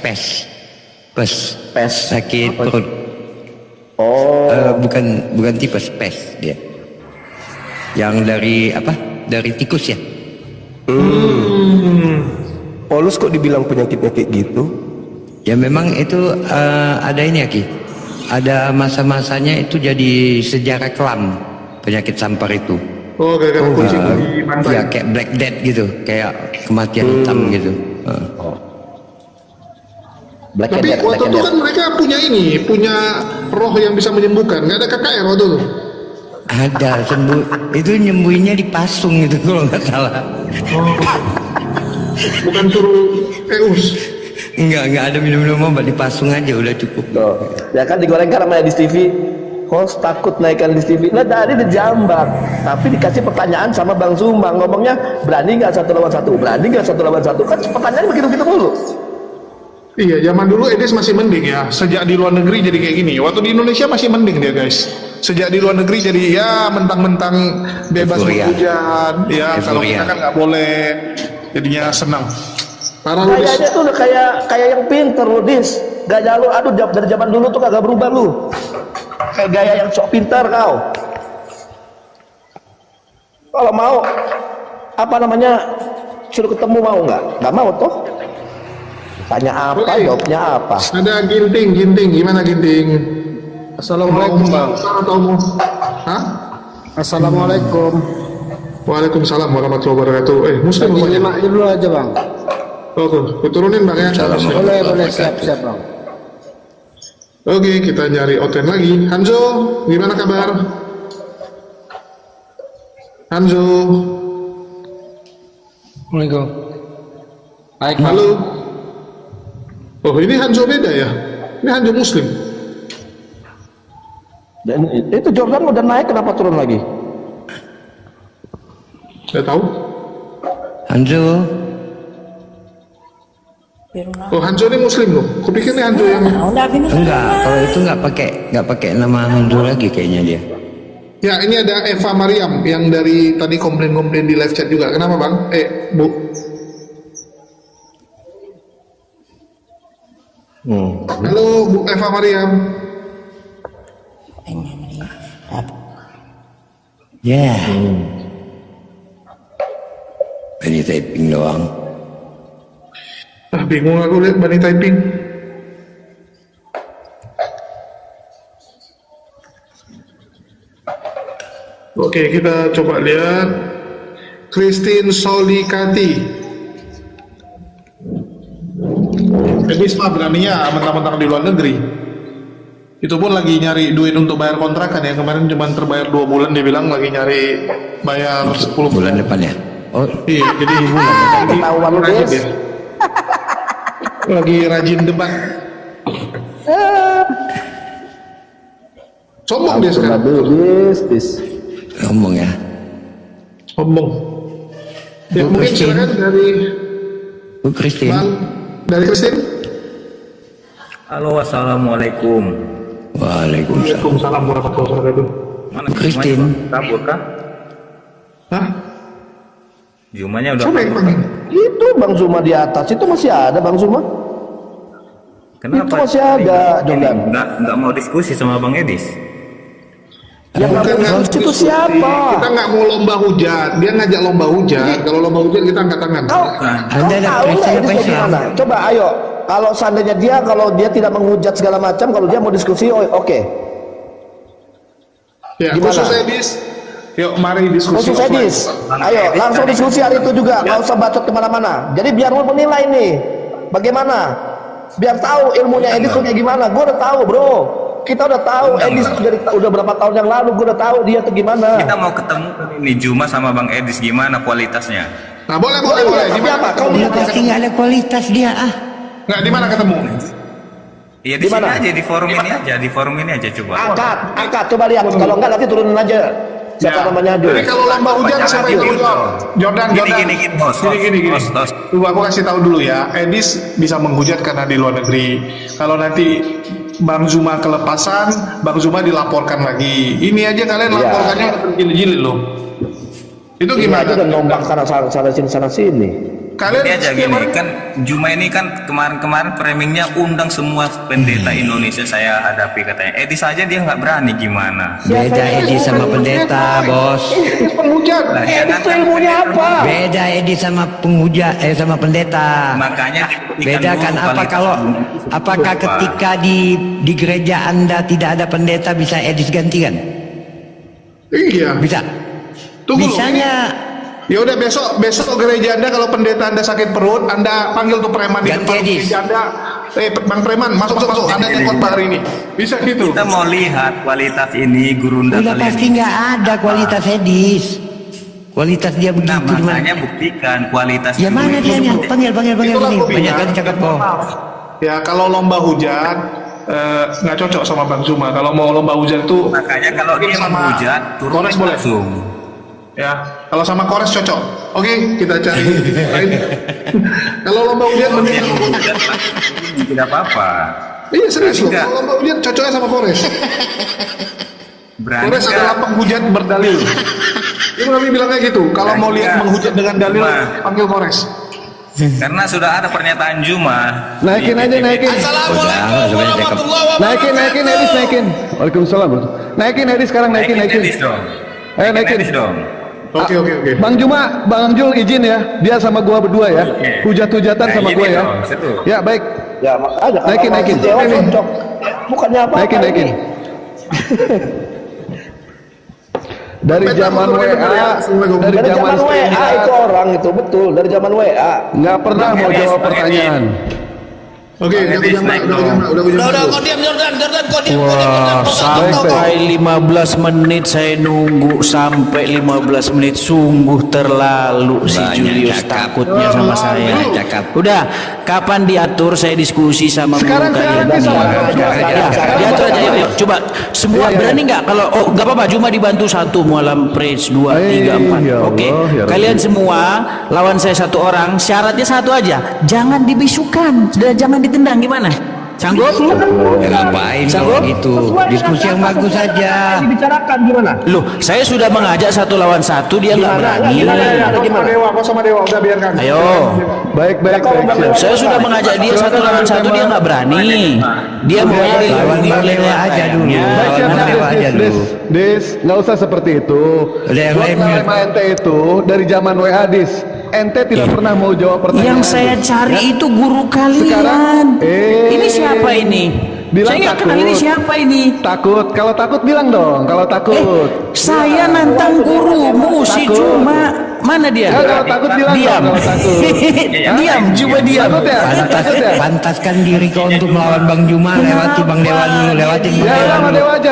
Sakit perut. Oh, bukan tipes, pes dia. Yang dari apa? Dari tikus ya. Paulus kok dibilang penyakitnya kayak gitu? Ya memang itu ada ini Aki. Ada masa-masanya itu jadi sejarah kelam penyakit sampar itu. Oh, gara-gara kucing di pantai. Ya kayak Black Death gitu, kayak kematian hitam gitu. Tapi waktu itu kan mereka punya roh yang bisa menyembuhkan. Nggak ada KKR waktu itu. Ada itu nyembuhinnya dipasung gitu kalau nggak salah. Bukan suruh Eus. Nggak ada minum-minum obat, dipasung aja udah cukup. tuh. Ya kan digorengkan sama Edis TV. Host takut naikkan Edis TV. Nah tadi dijambak, tapi dikasih pertanyaan sama Bang Zuma, ngomongnya berani nggak 1 lawan 1? Berani nggak 1 lawan 1? Kan pertanyaan begitu-begitu mulu. Iya, zaman dulu Edis masih mending ya. Sejak di luar negeri jadi kayak gini. Waktu di Indonesia masih mending dia guys. Sejak di luar negeri jadi ya mentang-mentang bebas berhujan. Ya kalau kita kan nggak boleh. Jadinya senang. Parah lu Dis. Kayaknya tuh udah kayak yang pinter lu Dis. Gaya lu, aduh dari zaman dulu tuh kagak berubah lu. Kayak gaya yang sok pinter kau. Kalau mau apa namanya suruh ketemu mau nggak? Nggak mau toh? Tanya apa, jawabnya apa? Ada Ginting, gimana Ginting? Assalamualaikum Bang. Hah? Assalamualaikum. Waalaikumsalam warahmatullahi wabarakatuh. Muslim Nyimak dulu aja Bang. Oke, turunin Bang ya. Boleh, siap Bang. Oke, kita nyari Oten lagi. Hanzo, gimana kabar? Hanzo. Assalamualaikum. Baik, Bang. Halo. Oh, ini Hanzo beda ya? Ini Hanzo Muslim. Dan itu Jordan udah naik, kenapa turun lagi? Saya tahu. Hanzo. Oh, Hanzo ini Muslim loh. Kupikir ini Hanzo yang Enggak, kalau itu nggak pakai nama Hanzo lagi kayaknya dia. ya ini ada Eva Mariam yang dari tadi komplain di live chat juga. Kenapa Bang? Bu. Halo Bu Eva Mariam. Ya. Ini typing doang. Bingung aku lihat Bani typing. Oke, kita coba lihat Christine Solikati. Edis mah beraninya mentang-mentang di luar negeri. Itu pun lagi nyari duit untuk bayar kontrakan ya. Kemarin cuma terbayar 2 bulan, dia bilang lagi nyari bayar 10 bulan depan ya. Oh iya, jadi Ketahuan lu rajin Des. dia. Lagi rajin debat. Sombong dia sekarang. Dis. ngomong ya. Sombong. Ya, Bu mungkin Christine. silakan dari Bu Christine. Bang, dari Christine. Halo, assalamualaikum. Waalaikumsalam. Waalaikumsalam warahmatullahi wabarakatuh. Mana Christine. Jumanya, Bang? Kabur kah? Hah? Jumanya udah Siapa yang kabur, panggil? Bang? Itu Bang Zuma di atas itu masih ada Bang Zuma. Kenapa? Itu masih ada, Jordan. Nggak mau diskusi sama Bang Edis. Yang Bukan, ngambil itu siapa? Kita nggak mau lomba hujan. Dia ngajak lomba hujan. Kalau lomba hujan kita angkat tangan. Kau Anda ada tahu nggak pressure ini apa sih? gimana? Coba ayo. Kalau seandainya kalau dia tidak menghujat segala macam, kalau dia mau diskusi, oke. Ya, Gimana? khusus Edis. Yuk, mari diskusi. Khusus offline. Edis, ayo langsung diskusi hari itu juga, nggak usah bacot kemana-mana. Jadi biar lu menilai nih, bagaimana? Biar tahu ilmunya Edis tuh kayak gimana. Gue udah tahu, bro. Kita udah tahu Edis udah berapa tahun yang lalu. Gue udah tahu dia tuh gimana. Kita mau ketemu ini Juma sama Bang Edis, gimana kualitasnya? Nah, boleh. Tapi Di mana? apa? Kau Dia lihat pasti nggak ada kualitas dia ah. Nggak, di mana ketemu? Iya di Di sini mana? aja, di forum ini aja coba. angkat, coba lihat. Kalau enggak nanti turunin aja. Siapa namanya aja? Jadi kalau lomba hujan siapa yang jawab? Jordan. Gini, host. Gini. Host. Tunggu, aku kasih tahu dulu ya. Edis bisa menghujat karena di luar negeri. Kalau nanti Bang Zuma kelepasan, Bang Zuma dilaporkan lagi. Ini aja kalian Iya. laporkannya berjilid-jilid loh. Itu Ini gimana? aja udah nombak sana sini. Kalian Ini aja setiap gini hari- kan Juma ini kan kemarin framingnya undang semua pendeta Indonesia saya hadapi katanya. Edis aja dia nggak berani gimana? Beda Edi sama pendeta, bos. Edis penghujat. Lah, Edis jangan tuh ilmunya apa? Beda Edi sama sama pendeta. Makanya dibuktikan Bedakan dulu apa kualitas kalau itu apakah apa. ketika di gereja Anda tidak ada pendeta bisa Edis gantikan? Iya. Bisa. Tunggu loh. Bisanya Ya udah besok gereja Anda kalau pendeta Anda sakit perut, Anda panggil tuh preman di Ganti depan Edis. gereja Anda. Bang preman, masuk. Anda yang khotbah hari ini. Bisa gitu. Kita mau lihat kualitas ini gurunda udah kalian. pasti nggak ada kualitas Edis. Kualitas dia Nah, begitu gimana? makanya buktikan kualitas. Ya Juma mana itu dia nih? seperti- Panggil Itulah sini. gua Banyak bilang. kali cakap kok. Ya kalau lomba hujan nggak cocok sama Bang Zuma. Kalau mau lomba hujan itu Makanya kalau mungkin dia sama menghujat, turun Kores boleh. langsung. Ya, kalau sama Kores cocok. Oke, kita cari lain. Kalau lomba hujan mending Dia menghujat, tidak apa-apa. Iya serius loh. Enggak. Kalau lomba hujan cocoknya sama Kores. Berani Kores nggak? adalah penghujat berdalil. Itu kami bilangnya gitu. Kalau mau Berani lihat nggak? menghujat dengan dalil, Cuma. panggil Kores. Karena sudah ada pernyataan Juma. Naikin aja, naikin. Naikin Edis, naikin. Waalaikumsalam. Naikin Edis sekarang, naikin. Edis dong. Ayo naikin. Edis dong. Oke. Bang Juma, Bang Jul izin ya. Dia sama gua berdua ya. Oke. Hujat-hujatan Nah, sama ini gua ya. dong, situ. Ya, baik. Ya makanya kalau Naikin. masih Dewa cocok. Bukannya apa? Naikin. Dari zaman WA, dari Dari zaman zaman WA itu StreamYard, orang itu betul. Dari zaman WA. nggak pernah mau Edis, jawab Bang pertanyaan. Oke, udah Edis, jam naik udah dong. jam udah Kau diam Jordan, kau diam. Baik, Sampai 15 menit saya nunggu sampai 15 menit sungguh terlalu si Banyak Julius cakap. takutnya sama saya. Banyak cakap. Udah, kapan diatur saya diskusi sama Sekarang guru saya kalian? nanti sama Ya, Bang Jul. diatur aja yuk. Coba semua Iya. berani nggak kalau nggak apa-apa cuma dibantu satu malam praise 2 3 4. Ya Oke. Allah, ya Kalian Rabbi. semua lawan saya satu orang, syaratnya satu aja. Jangan dibisukan dan jangan ditendang gimana? Sanggup? Ya ngapain kalau gitu? Diskusi yang bagus saja. Dibicarakan gimana? Loh, saya sudah mengajak satu lawan satu, dia nggak berani. Kau sama Dewa, udah biarkan. Ayo, Baik, siap. saya sudah mengajak dia satu lawan satu, dia nggak berani. Dia mau Lawan Bang Dewa aja dulu. Baik, Lawan siap, Bang Dewa aja Des, dulu. Des, nggak usah seperti itu. Udah, yang Gua lain kenal mute. sama ente itu dari zaman WA, Dis. Ente tidak pernah mau jawab pertanyaan. Yang saya Dis. cari Ya? itu guru kalian. Sekarang, Ini siapa ini? Bilang Saya nggak kenal takut. ini siapa ini. Takut, kalau takut bilang dong, kalau takut. Saya nantang gurumu si Takut. Cuma. Mana dia? Ya, kalau takut bilang Diam. dong, kalau takut. Diam, Cuma diam. Takut ya? Takut ya? Pantaskan diri kau untuk melawan Bang Juma. Lewati Bang Dewa dulu. Lewatin Bang Ya, Dewa sama dulu. Dewa aja.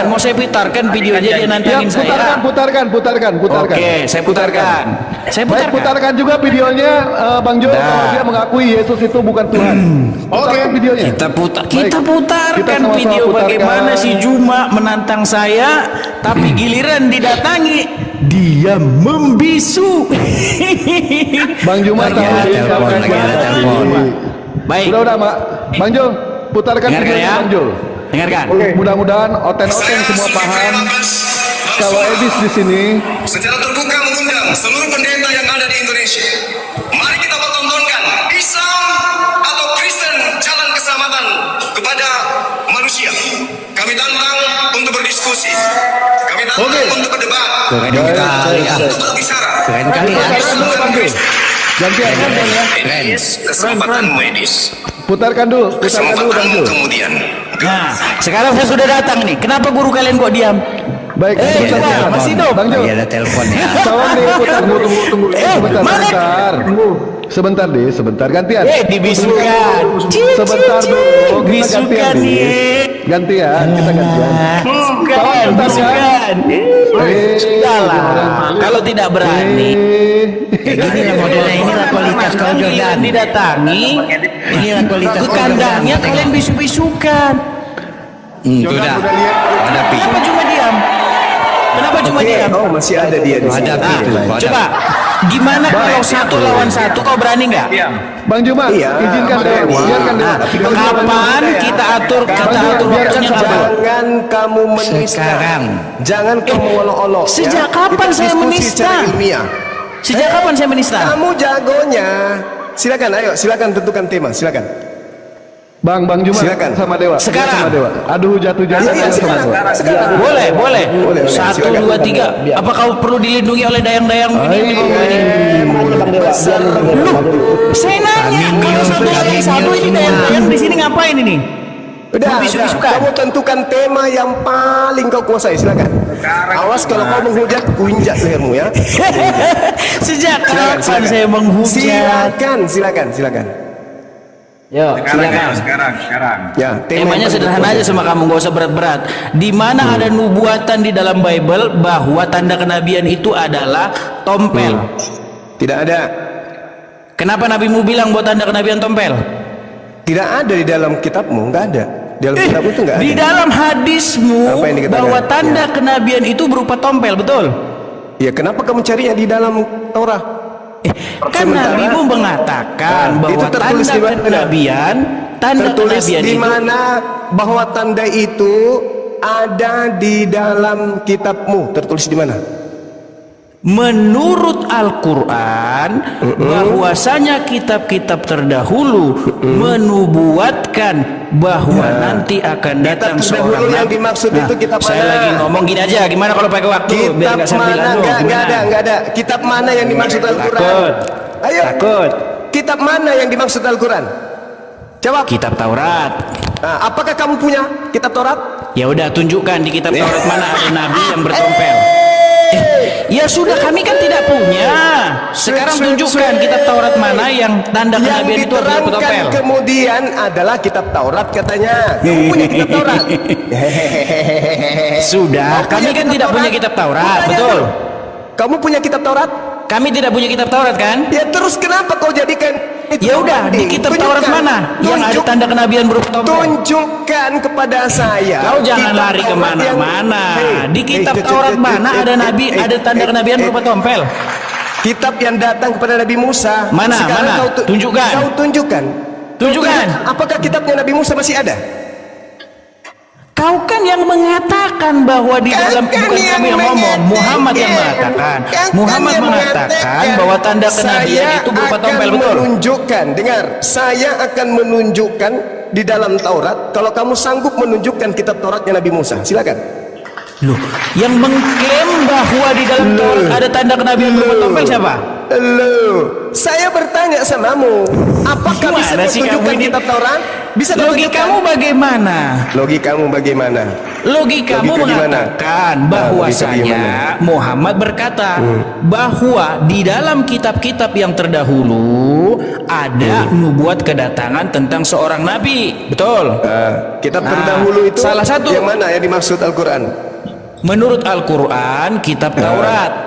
Mau saya putarkan videonya dia Ya, nantangin saya. putarkan. Oke, saya putarkan. Saya Baik, putarkan. putarkan juga videonya Bang Jo, Nah. kalau dia mengakui Yesus itu bukan Tuhan. Putarkan videonya. Kita Baik. putarkan Kita sama-sama video putarkan. bagaimana si Juma menantang saya, tapi giliran didatangi dia membisu. Bang Juma tahu lagi ada telepon. Baik. Udah Mak. Bang Jul, putarkan Dengarkan videonya ya. Bang Jul. Dengarkan. Mudah-mudahan oten-oten semua paham kalau Edis di sini. Secara terbuka mengundang seluruh pendeta yang ada di Indonesia. Mari kita pertontonkan Islam atau Kristen jalan keselamatan kepada manusia. Kami tantang untuk berdiskusi. Kami tantang untuk berdebat. Keren kali ya. Untuk berbicara. Keren kali ya. Gantian ya. Keren. Kesempatan medis. Putarkan dulu Bang Jul. Kemudian. Nah, sekarang saya sudah datang nih. Kenapa guru kalian kok diam? Baik, coba, masih hidup. Bang Jul. Lagi ada telepon ya. Tolong diputar, tunggu. Sebentar, gantian. Dibisukan. Sebentar dulu, kita Bisukan nih. Gantian, kita gantian. Bisukan. Sudahlah. Kalau tidak berani, Gini lah modelnya, inilah kualitas kau Jordan. didatangi Inilah kualitas ke kandangnya, kalian bisu-bisukan. Sudah. Hadapi. Kenapa cuma diam? Kenapa cuma diam? Oh, masih ada dia di sini. Hadapi itu. Coba, gimana kalau 1 lawan 1? Kau berani nggak? Bang Juma, izinkan Dewa, biarkan Dewa. Kapan kita atur waktunya kapan? Jangan kamu menista. Sekarang. Jangan kamu olok-olok. Sejak kapan saya menista? Sejak kapan saya menista? Kamu jagonya. Silakan, ayo, silakan tentukan tema, silakan. Bang Juma Silakan. sama Dewa. Sekarang. Sama Dewa. Aduh jatuh-jatuh Iya, sama Dewa. sekarang. Boleh. Boleh, 1, silakan. 2, 3. Apa kau perlu dilindungi oleh dayang-dayang ini? Besar. Saya nanya, kalau 1 lawan 1 ini dayang-dayang di sini ngapain ini? Udah, Bisu-bisukan. kamu tentukan tema yang paling kau kuasai, silakan. Awas kalau kau menghujat, kuinjak lehermu ya. Sejak kapan saya menghujat? Silakan. Yo, silakan. Sekarang. Ya, Temanya sederhana aja sama kamu, gak usah berat-berat. Di mana ada nubuatan di dalam Bible bahwa tanda kenabian itu adalah tompel? Tidak ada. Kenapa nabimu bilang bahwa tanda kenabian tompel? Tidak ada di dalam kitabmu, enggak ada. Di dalam kitabmu itu enggak ada. Di dalam hadismu Apa yang dikatakan? bahwa tanda kenabian itu berupa tompel, betul? Ya, kenapa kamu carinya di dalam Taurat? Kan nabimu mengatakan bahwa itu tertulis tanda di mana? kenabian, Tertulis di itu mana bahwa tanda itu ada di dalam kitabmu? Tertulis di mana? menurut Al-Quran bahwasanya kitab-kitab terdahulu menubuatkan bahwa nanti akan datang seorang yang nabi. dimaksud itu kitab Saya mana? lagi ngomong gini aja, gimana kalau pakai waktu? Biar Kitab nggak sambil mana? anu, Enggak gimana? ada. Kitab mana yang dimaksud Al-Quran? Takut. Ayo. Takut. Kitab mana yang dimaksud Al-Quran? Jawab. Kitab Taurat. Nah, apakah kamu punya kitab Taurat? Ya udah, tunjukkan di kitab Taurat mana ada nabi yang bertompel. Ya sudah, kami kan tidak punya. Sekarang tunjukkan kitab Taurat mana yang tanda kenabian itu adalah bertompel. Yang kemudian adalah kitab Taurat katanya. Kamu punya kitab Taurat? Sudah, kami kan tidak punya kitab Taurat, betul? Kamu punya kitab Taurat? Kami tidak punya kitab Taurat kan? Ya terus kenapa kau jadikan itu? Ya udah, di kitab Taurat mana yang ada tanda kenabian berupa tompel? Tunjukkan kepada saya. Kau jangan kitab lari Taurat kemana-mana. yang- Di kitab Taurat mana ada nabi, ada tanda kenabian berupa tompel? Kitab yang datang kepada Nabi Musa. Mana? Sekarang Mana? Tunjukkan. Kau tunjukkan. Tunjukkan. Apakah kitabnya Nabi Musa masih ada? Kau kan yang mengatakan bahwa di dalam, Kan bukan kami yang ngomong, Muhammad yang mengatakan. Muhammad mengatakan bahwa tanda kenabian itu berupa tompel, betul? Menunjukkan, dengar, saya akan menunjukkan di dalam Taurat. Kalau kamu sanggup menunjukkan kitab Tauratnya Nabi Musa, silakan. Loh, yang mengklaim bahwa di dalam Taurat ada tanda kenabian berupa tompel siapa? Loh, saya bertanya samamu, apakah bisa Gimana sih ditunjukkan kamu ini? kitab Taurat? Bisa Logikamu bagaimana? Logikamu bagaimana? Logikamu Logika gimana? mengatakan Logika bahwasanya gimana? Muhammad berkata bahwa di dalam kitab-kitab yang terdahulu ada nubuat kedatangan tentang seorang nabi, betul? Kitab Nah, terdahulu itu salah satu. yang mana yang dimaksud Al-Quran? Menurut Al-Quran, kitab Taurat.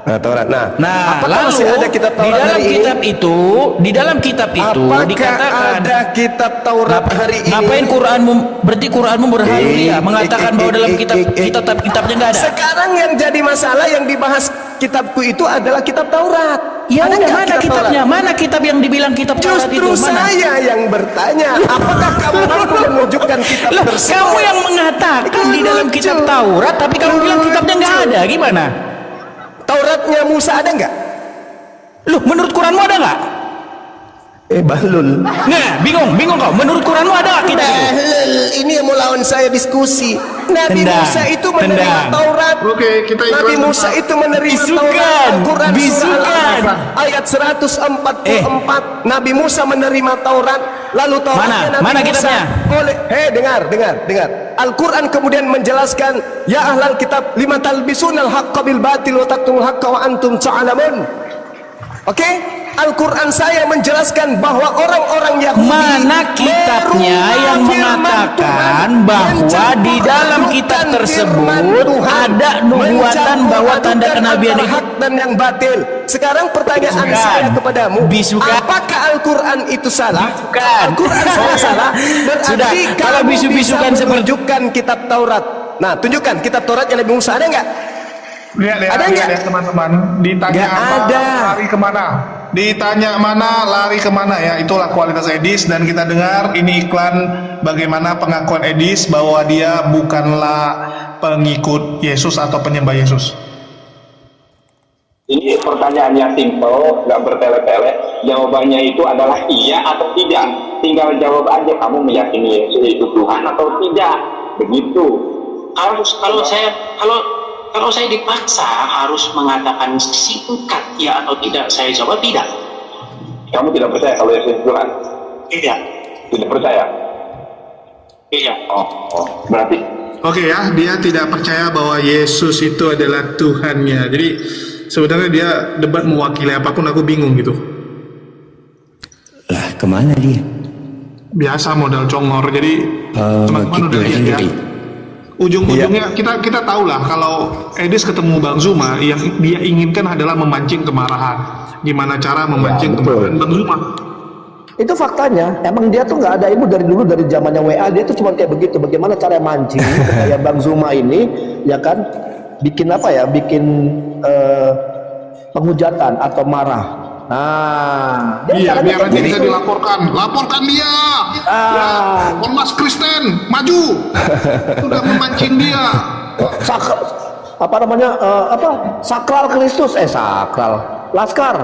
Taurat. Nah, apakah lalu masih ada kitab di Taurat dalam hari ini? kitab itu, di dalam kitab itu Apakah dikatakan ada kitab Taurat hari ini? Ngapain Quranmu? Berarti Quranmu berhalulia mengatakan bahwa dalam kitabnya nggak ada. Sekarang yang jadi masalah yang dibahas kitabku itu adalah kitab Taurat. Ya Ada udah, nggak mana kitab kitabnya? Taurat? Mana kitab yang dibilang kitab Taurat itu? Justru Mana? saya yang bertanya, apakah kamu mampu menunjukkan kitab Loh, tersebut? kamu yang mengatakan di dalam kitab Taurat, tapi kamu bilang kitabnya nggak ada. Gimana? Tauratnya Musa ada nggak? Loh, menurut Quranmu ada nggak? Bahlul. Nah, bingung kau. Menurut Quranmu ada nggak kitab itu? Bahlul, ini yang mau lawan saya diskusi. Nabi Tendang, Musa itu menerima tendang. Taurat. Oke, kita Nabi iklan Musa sebentar. itu menerima Bisukan, Taurat. Al-Quran surah bisukan. Al-A'raf ayat 144. Nabi Musa menerima Taurat. Lalu Tauratnya Nabi Mana Musa kitabnya? dengar. Al-Quran kemudian menjelaskan, ya ahlal kitab lima talbisunal haqqa bil batil wa taktumul haqqa wa antum ta'lamun. Oke? Al-Quran saya menjelaskan bahwa orang-orang Yahudi Mana kitabnya yang mengatakan bahwa di dalam kitab tersebut ada nubuatan bahwa tanda kenabian itu hak dan yang batil. Sekarang pertanyaan saya kepadamu, apakah Al-Quran itu salah? Al-Quran salah. Berarti Sudah, kalau kamu bisu-bisukan bisa seperti menunjukkan kitab Taurat. Nah, tunjukkan kitab Tauratnya Nabi Musa ada nggak? Ada nggak? Lihat teman-teman, ditanya Nggak apa, ada. lari kemana? Ditanya mana, lari kemana ya? Itulah kualitas Edis. Dan kita dengar ini iklan bagaimana pengakuan Edis bahwa dia bukanlah pengikut Yesus atau penyembah Yesus. Ini pertanyaannya simpel, nggak bertele-tele. Jawabannya itu adalah iya atau tidak. Tinggal jawab aja, kamu meyakini Yesus itu Tuhan atau tidak. Begitu. Kalau saya dipaksa harus mengatakan singkat ya atau tidak, saya jawab tidak. Kamu tidak percaya kalau Yesus itu Tuhan? Tidak. Tidak percaya? Iya. Oh, berarti Oke ya, dia tidak percaya bahwa Yesus itu adalah Tuhannya. Jadi sebenarnya dia debat mewakili apapun, aku bingung gitu. Lah kemana dia? Biasa modal congor. Jadi teman-teman udah lihat ya. Ujung-ujungnya kita tahu lah kalau Edis ketemu Bang Zuma, yang dia inginkan adalah memancing kemarahan. Gimana cara memancing kemarahan Bang Zuma? Itu faktanya. Emang dia tuh nggak ada ilmu dari dulu, dari zamannya WA dia tuh cuma kayak begitu. Bagaimana cara mancing kayak Bang Zuma ini, ya kan? Bikin apa ya? Bikin penghujatan atau marah. Nah, iya, biar nanti bisa dilaporkan. Laporkan dia. Ya, Ormas Kristen maju. Sudah memancing dia. Apa namanya? Sakral Kristus, sakral Laskar.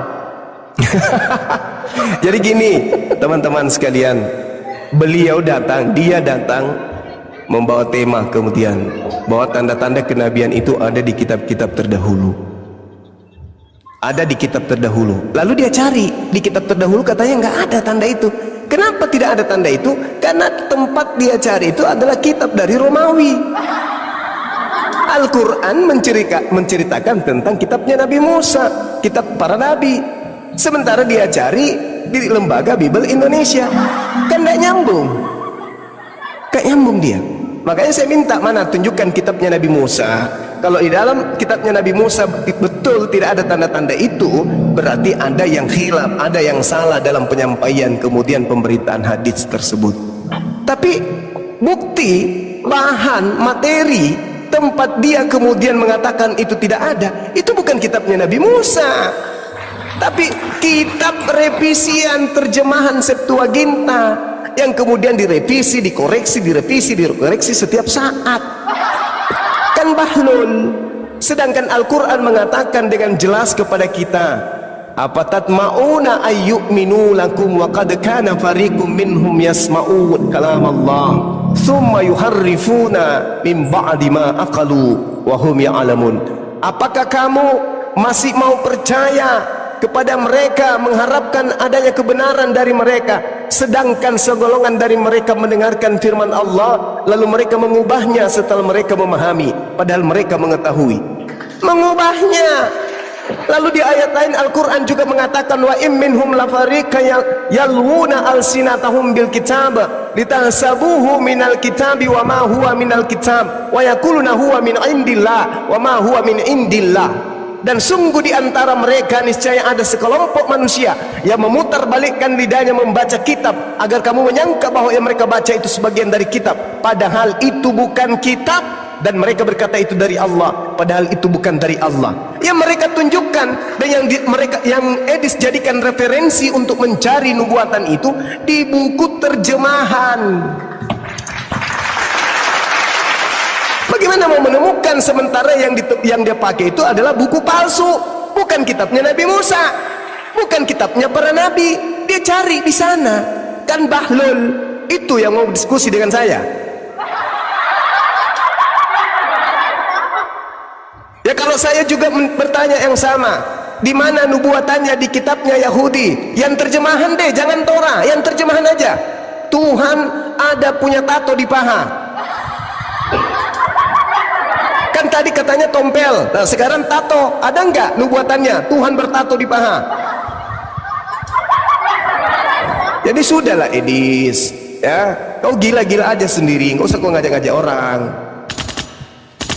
Jadi gini, teman-teman sekalian, dia datang membawa tema kemudian bahwa tanda-tanda kenabian itu ada di kitab-kitab terdahulu. Ada di kitab terdahulu. Lalu dia cari di kitab terdahulu, katanya nggak ada tanda itu. Kenapa tidak ada tanda itu? Karena tempat dia cari itu adalah kitab dari Romawi. Al-Quran menceritakan tentang kitabnya Nabi Musa, kitab para nabi. Sementara dia cari di lembaga Bible Indonesia, kan nggak nyambung. Nggak nyambung dia. Makanya saya minta, mana tunjukkan kitabnya Nabi Musa. Kalau di dalam kitabnya Nabi Musa betul tidak ada tanda-tanda itu, berarti ada yang khilaf, ada yang salah dalam penyampaian kemudian pemberitaan hadis tersebut. Tapi bukti, bahan, materi, tempat dia kemudian mengatakan itu tidak ada, itu bukan kitabnya Nabi Musa, tapi kitab revisian terjemahan Septuaginta yang kemudian direvisi, dikoreksi setiap saat. Kan bahlul. Sedangkan Al-Quran mengatakan dengan jelas kepada kita, apa tatma'una ayyu'minu lakum wa qad kana fariqum minhum yasma'un kalam Allah thumma yuharrifuna min ba'di ma aqalu wa hum ya'lamun. Apakah kamu masih mau percaya kepada mereka, mengharapkan adanya kebenaran dari mereka, sedangkan segolongan dari mereka mendengarkan firman Allah lalu mereka mengubahnya setelah mereka memahami, padahal mereka mengetahui mengubahnya. Lalu di ayat lain Al-Quran juga mengatakan, wa im minhum lafariqa yalwuna alsinatahum bil kitab litahsabuhu minal kitabi wa ma huwa minal kitab wa yaquluna huwa min indillah wa ma huwa min indillah. Dan sungguh di antara mereka niscaya ada sekelompok manusia yang memutarbalikkan lidahnya membaca kitab agar kamu menyangka bahwa yang mereka baca itu sebagian dari kitab, padahal itu bukan kitab, dan mereka berkata itu dari Allah, padahal itu bukan dari Allah. Yang mereka tunjukkan dan yang Edis jadikan referensi untuk mencari nubuatan itu di buku terjemahan. Bagaimana mau menemukan sementara yang dia pakai itu adalah buku palsu, bukan kitabnya Nabi Musa, bukan kitabnya para nabi. Dia cari di sana. Kan Bahlul itu yang mau diskusi dengan saya. Ya kalau saya juga bertanya yang sama, di mana nubuatannya di kitabnya Yahudi? Yang terjemahan deh, jangan Torah, yang terjemahan aja. Tuhan ada punya tato di paha. Kan tadi katanya tompel, nah sekarang tato, ada nggak nubuatannya Tuhan bertato di paha? Jadi sudahlah Edis, ya kau gila-gila aja sendiri, nggak usah kau ngajak-ngajak orang.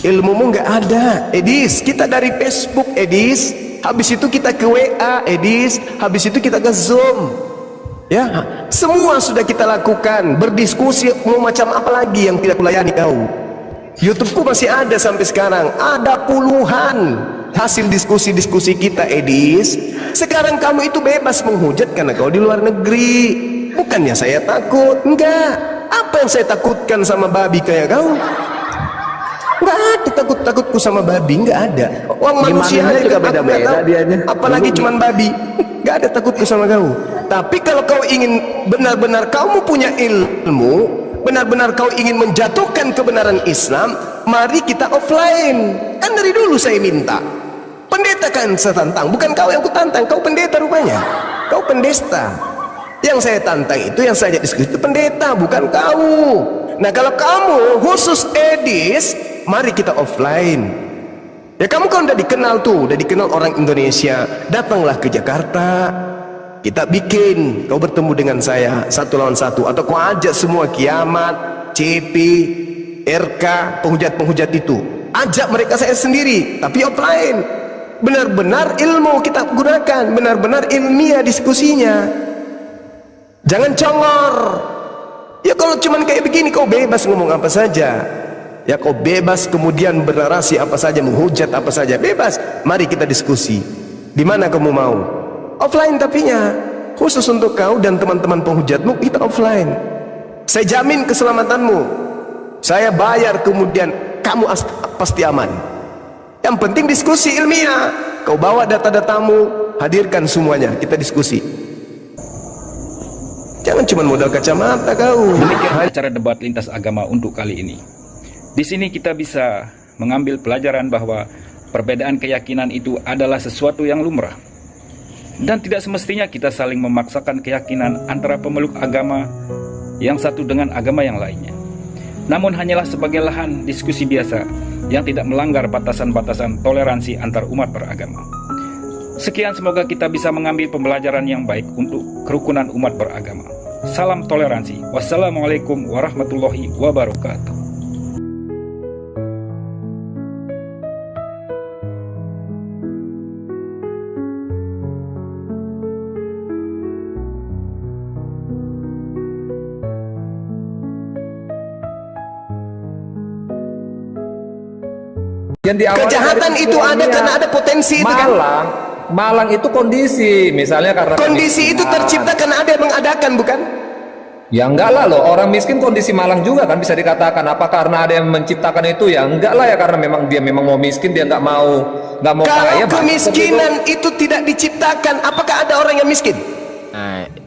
Ilmumu nggak ada, Edis. Kita dari Facebook, Edis. Habis itu kita ke WA, Edis. Habis itu kita ke Zoom. Ya, semua sudah kita lakukan. Berdiskusi mau macam apa lagi yang tidak kulayani kau? YouTubeku masih ada sampai sekarang, ada puluhan hasil diskusi-diskusi kita, Edis. Sekarang kamu itu bebas menghujat karena kau di luar negeri. Bukannya saya takut, enggak. Apa yang saya takutkan sama babi kayak kau? Enggak ada takut-takutku sama babi, enggak ada. Orang manusia juga beda-beda dianya. Apalagi cuman babi. Enggak ada takutku sama kau. Tapi kalau kau ingin benar-benar kamu punya ilmu, benar-benar kau ingin menjatuhkan kebenaran Islam, mari kita offline. Kan dari dulu saya minta. Pendeta kan saya tantang, bukan kau yang kutantang, kau pendeta rupanya. Kau pendesta. Yang saya tantang itu, yang saya diskusi itu pendeta, bukan kau. Nah kalau kamu khusus Edis, mari kita offline. Ya kamu kan udah dikenal tuh, udah dikenal orang Indonesia. Datanglah ke Jakarta. Kita bikin, kau bertemu dengan saya 1 lawan 1, atau kau ajak semua Kiamat, CP, RK, penghujat-penghujat itu. Ajak mereka saya sendiri, tapi offline. Benar-benar ilmu kita gunakan, benar-benar ilmiah diskusinya. Jangan congor. Ya kalau cuman kayak begini kau bebas ngomong apa saja. Ya kau bebas kemudian bernarasi apa saja, menghujat apa saja, bebas. Mari kita diskusi. Di mana kamu mau? Offline tapinya khusus untuk kau dan teman-teman penghujatmu, kita offline. Saya jamin keselamatanmu. Saya bayar kemudian kamu pasti aman. Yang penting diskusi ilmiah. Kau bawa data-datamu, hadirkan semuanya, kita diskusi. Jangan cuma modal kacamata kau. Demikian acara debat lintas agama untuk kali ini. Di sini kita bisa mengambil pelajaran bahwa perbedaan keyakinan itu adalah sesuatu yang lumrah. Dan tidak semestinya kita saling memaksakan keyakinan antara pemeluk agama yang satu dengan agama yang lainnya. Namun hanyalah sebagai lahan diskusi biasa yang tidak melanggar batasan-batasan toleransi antar umat beragama. Sekian, semoga kita bisa mengambil pembelajaran yang baik untuk kerukunan umat beragama. Salam toleransi. Wassalamualaikum warahmatullahi wabarakatuh. Kejahatan itu ada karena ada potensi itu kan. Malang itu kondisi, misalnya karena kondisi itu tercipta karena ada yang mengadakan, bukan? Ya enggak lah loh, orang miskin kondisi Malang juga kan bisa dikatakan. Apa karena ada yang menciptakan itu? Ya enggak lah ya, karena memang dia memang mau miskin, dia nggak mau kaya. Kalau kemiskinan itu tidak diciptakan, apakah ada orang yang miskin?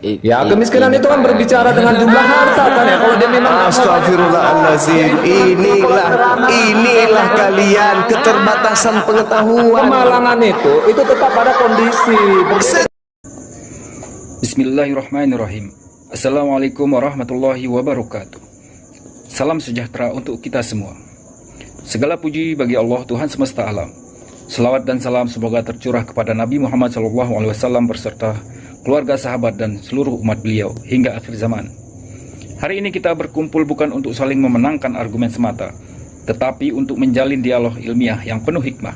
Ya kemiskinan itu kan berbicara dengan jumlah harta kan ya. Kalau dia memang astagfirullahaladzim, inilah kalian keterbatasan pengetahuan. Kemalangan itu tetap ada kondisi. Bismillahirrahmanirrahim. Assalamualaikum warahmatullahi wabarakatuh. Salam sejahtera untuk kita semua. Segala puji bagi Allah Tuhan semesta alam. Selawat dan salam semoga tercurah kepada Nabi Muhammad SAW berserta keluarga, sahabat, dan seluruh umat beliau hingga akhir zaman. Hari ini kita berkumpul bukan untuk saling memenangkan argumen semata, tetapi untuk menjalin dialog ilmiah yang penuh hikmah.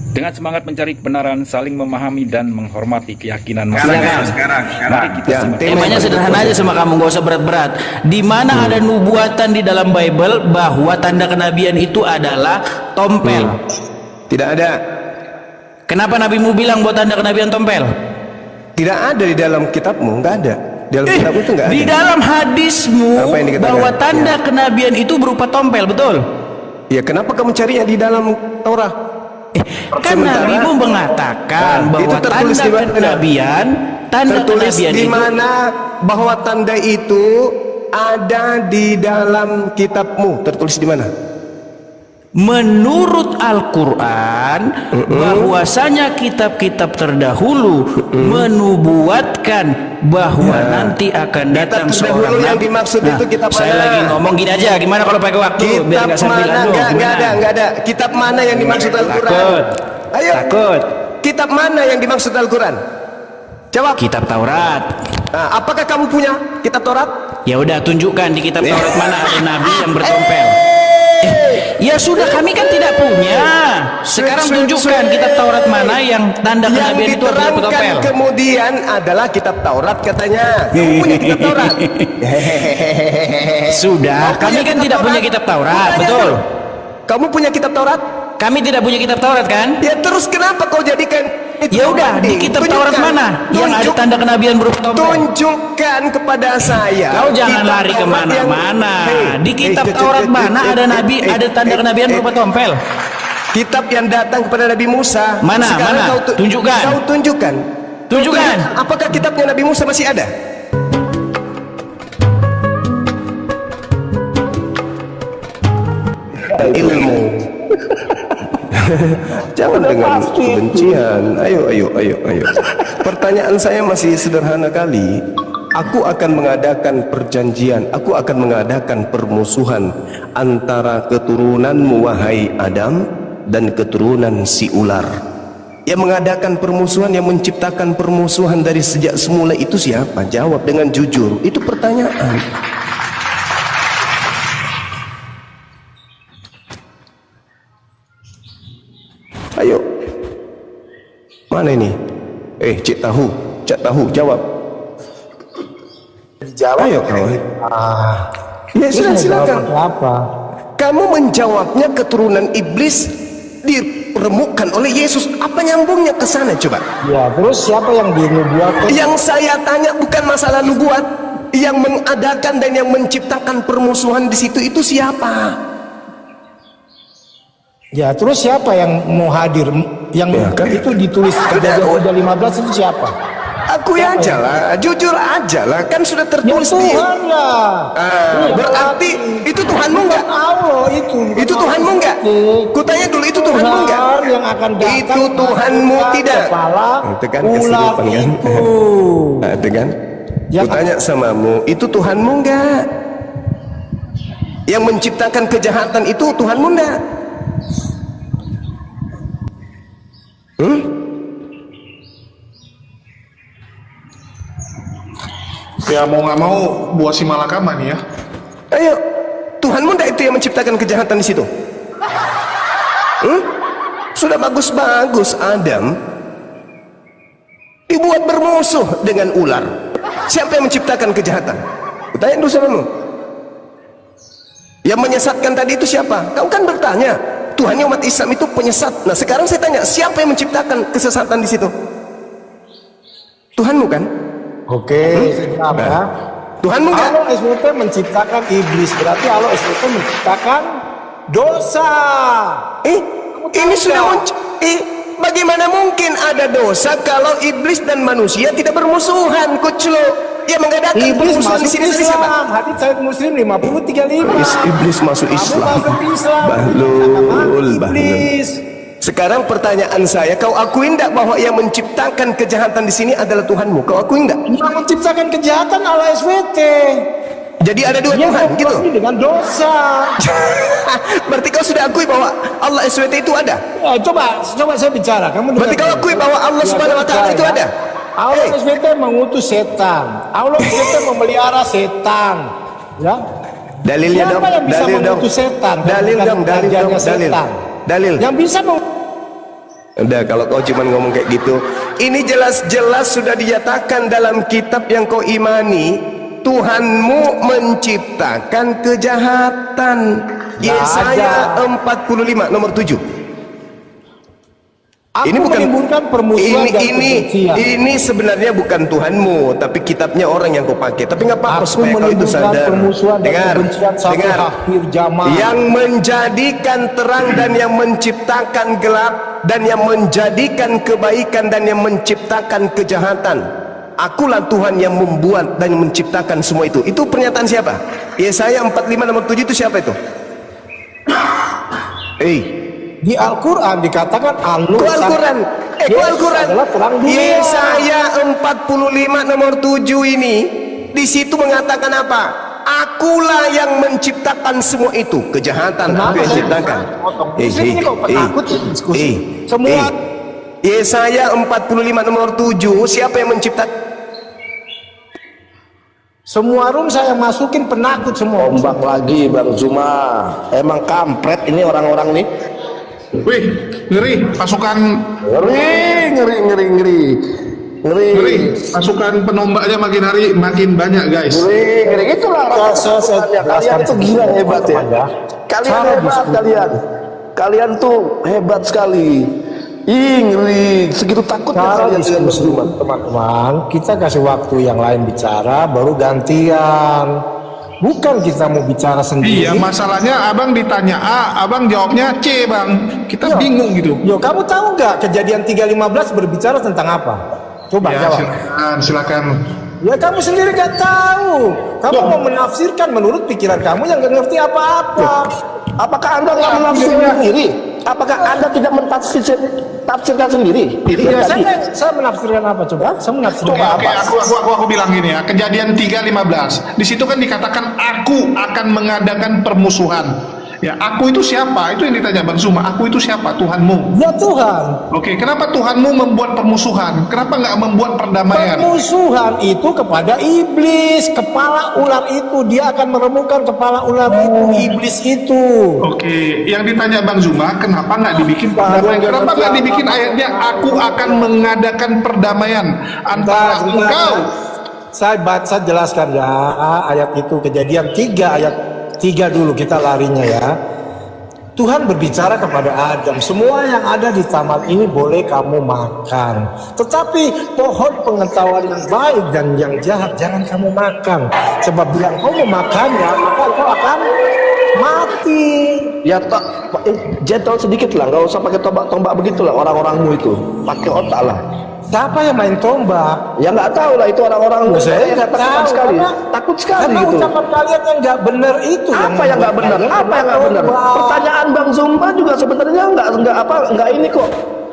Dengan semangat mencari kebenaran, saling memahami dan menghormati keyakinan Sekarang. Mari kita simak. Temanya sederhana aja sama kamu, gak usah berat-berat. Di mana ada nubuatan di dalam Bible bahwa tanda kenabian itu adalah tompel? Tidak ada. Kenapa nabimu bilang bahwa tanda kenabian tompel? Tidak ada di dalam kitabmu, nggak ada. Di dalam kitabmu itu nggak ada. Di dalam hadismu Apa yang dikatakan? bahwa tanda kenabian itu berupa tompel, betul? Ya, kenapa kamu carinya di dalam Taurat? Kan nabimu mengatakan bahwa itu tertulis tanda di mana? kenabian, Tertulis di itu mana bahwa tanda itu ada di dalam kitabmu? Tertulis di mana? menurut Al-Quran bahwasanya kitab-kitab terdahulu menubuatkan bahwa nanti akan datang seorang yang nabi. dimaksud itu kitab saya mana? lagi ngomong gini aja, gimana kalau pakai waktu biar Kitab nggak sambil mana? anu, gimana? Nggak ada. Kitab mana yang dimaksud Al-Quran? Takut. Ayo. Takut. Kitab mana yang dimaksud Al-Quran? Jawab. Kitab Taurat. Nah, apakah kamu punya kitab Taurat? Ya udah, tunjukkan di kitab Taurat mana ada nabi yang bertompel. Ya sudah, kami kan tidak punya. Sekarang tunjukkan kitab Taurat mana yang tanda kenabian itu adalah bertompel. Yang kemudian adalah kitab Taurat katanya. Kamu punya kitab Taurat? Sudah, kami kan tidak punya kitab Taurat, betul? Kamu punya kitab Taurat? Kami tidak punya kitab Taurat kan? Ya terus kenapa kau jadikan itu? Ya udah, di kitab Taurat mana yang ada tanda kenabian berupa tompel? Tunjukkan kepada saya. Kau jangan lari kemana-mana. Di kitab Taurat mana ada nabi, ada tanda kenabian berupa tompel? Kitab yang datang kepada Nabi Musa. Mana? Sekarang Mana? Tunjukkan. Kau tunjukkan. Tunjukkan. Apakah kitabnya Nabi Musa masih ada? Ilmu. Jangan dengan kebencian. Ayo. Pertanyaan saya masih sederhana kali. Aku akan mengadakan perjanjian, aku akan mengadakan permusuhan antara keturunanmu wahai Adam dan keturunan si ular. Yang mengadakan permusuhan, yang menciptakan permusuhan dari sejak semula itu siapa? Jawab dengan jujur. Itu pertanyaan. Ayo. Mana ini? Cik tahu, jawab. Dijawab. Ayo kawan. Ya sudah, silakan. Apa? Kamu menjawabnya keturunan iblis diremukkan oleh Yesus. Apa nyambungnya ke sana coba? Ya, terus siapa yang dinubuatkan? Yang saya tanya bukan masalah nubuat. Yang mengadakan dan yang menciptakan permusuhan di situ itu siapa? Ya, terus siapa yang mau hadir? Yang Ya, kan? itu ditulis Kejadian 3:15 itu siapa? Aku aja lah, jujur aja lah, kan sudah tertulis di. Tuhan lah. Berarti itu Tuhanmu enggak? Allah itu. Itu Tuhanmu enggak? Kutanya dulu, itu Tuhanmu enggak? Yang akan datang Itu Tuhanmu tidak? Kepala Itu kan ular kesilapan kan? itu. Nah, itu kan? Yang Kutanya samamu, itu Tuhanmu enggak? Yang menciptakan kejahatan itu Tuhanmu enggak? Ya mau nggak mau buah si malakama nih ya. Ayo, Tuhanmu enggak itu yang menciptakan kejahatan di situ? Sudah bagus-bagus Adam dibuat bermusuh dengan ular. Siapa yang menciptakan kejahatan? Kutanya dulu samamu. Yang menyesatkan tadi itu siapa? Kau kan bertanya, Tuhannya umat Islam itu penyesat. Nah sekarang saya tanya, siapa yang menciptakan kesesatan di situ? Tuhanmu kan? Oke, apa? Nah, Tuhanmu enggak? Allah SWT menciptakan iblis, berarti Allah SWT menciptakan dosa. Ini sudah bagaimana mungkin ada dosa kalau iblis dan manusia tidak bermusuhan? Kuclo yang mengadakan Iblis permusuhan di masuk sini siapa? Islam. Hadits Sayyid Muslim 50:35. Iblis masuk Islam. Masuk Islam. Bahlul. Iblis. Sekarang pertanyaan saya, kau akui enggak bahwa yang menciptakan kejahatan di sini adalah Tuhanmu? Kau akui enggak? Yang menciptakan kejahatan Allah SWT. Jadi ada dua Tuhan gitu. Dengan dosa. Berarti kau sudah akui bahwa Allah SWT itu ada? Ya, coba saya bicara. Kamu berarti kau akui bahwa Allah Subhanahu wa taala itu ada? Allah SWT mengutus setan. Allah SWT memelihara setan. Ya. Dalilnya dong. Siapa yang bisa mengutus setan? Dalil dong. Yang bisa Udah, kalau kau cuma ngomong kayak gitu, ini jelas-jelas sudah dinyatakan dalam kitab yang kau imani, Tuhanmu menciptakan kejahatan. Yesaya 45 nomor 7. Aku Ini bukan menimbulkan permusuhan dan kebencian. ini sebenarnya bukan Tuhanmu, tapi kitabnya orang yang kau pakai. Tapi nggak apa-apa Aku supaya kau itu menimbulkan sadar. permusuhan dan Dengar, kebencian sampai dengar. akhir zaman. Yang menjadikan terang dan yang menciptakan gelap, dan yang menjadikan kebaikan dan yang menciptakan kejahatan. Akulah Tuhan yang membuat dan menciptakan semua itu. Itu pernyataan siapa? Yesaya 45 nomor 7 itu siapa itu? Di Al-Quran dikatakan Ku Al-Quran. Ku Al-Quran. Yesaya 45 nomor 7 ini, di situ mengatakan apa? Akulah yang menciptakan semua itu, kejahatan aku yang ciptakan. Semua Yesaya 45 nomor 7, siapa yang menciptakan? Semua room saya masukin penakut semua. Ombak lagi Bang Zuma. Emang kampret ini orang-orang nih. Wih, ngeri pasukan Ngeri. Pasukan penombaknya makin hari makin banyak, guys. Ngeri. Itulah kalian tuh gila hebat ya. Kalian hebat kalian tuh hebat sekali. Ngeri, segitu takutnya kalian dengan Bang Zuma. Teman-teman, kita kasih waktu yang lain bicara, baru gantian. Bukan kita mau bicara sendiri. Iya, masalahnya abang ditanya A, abang jawabnya C, Bang. Kita bingung gitu. Kamu tahu nggak kejadian 3:15 berbicara tentang apa? Coba Ya, jawab. silakan. Ya kamu sendiri nggak tahu. Kamu mau menafsirkan menurut pikiran kamu yang nggak ngerti apa-apa. Apakah Anda nggak menafsirkan sendiri? Apakah Anda tidak mentafsirkan sendiri? Iya, saya menafsirkan apa coba? Saya menafsirkan Oke, aku bilang gini ya. Kejadian 3:15. Di situ kan dikatakan aku akan mengadakan permusuhan. Ya, aku itu siapa? Itu yang ditanya Bang Zuma. Aku itu siapa? Tuhanmu. Ya Tuhan. Oke, kenapa Tuhanmu membuat permusuhan? Kenapa nggak membuat perdamaian? Permusuhan itu kepada iblis, kepala ular itu. Dia akan meremukan kepala ular itu, iblis itu. Oke, yang ditanya Bang Zuma, kenapa nggak dibikin perdamaian? Kenapa nggak dibikin ayatnya aku akan mengadakan perdamaian antara engkau? Saya jelaskan ya ayat itu, Kejadian 3 ayat 3 dulu, kita larinya ya. Tuhan berbicara kepada Adam, semua yang ada di taman ini boleh kamu makan, tetapi pohon pengetahuan yang baik dan yang jahat jangan kamu makan, sebab bila kau memakannya maka kau akan mati. Ya tak, gentle sedikit lah, nggak usah pakai tombak begitulah orang-orangmu itu, pakai otak lah. Siapa yang main tombak? Ya nggak tahu lah, itu orang-orang saya nggak tahu sekali. Karena, takut sekali karena gitu. ucapan kalian yang nggak benar itu. Apa yang nggak benar? Apa yang nggak benar? Pertanyaan Bang Zuma juga sebenarnya nggak ini kok.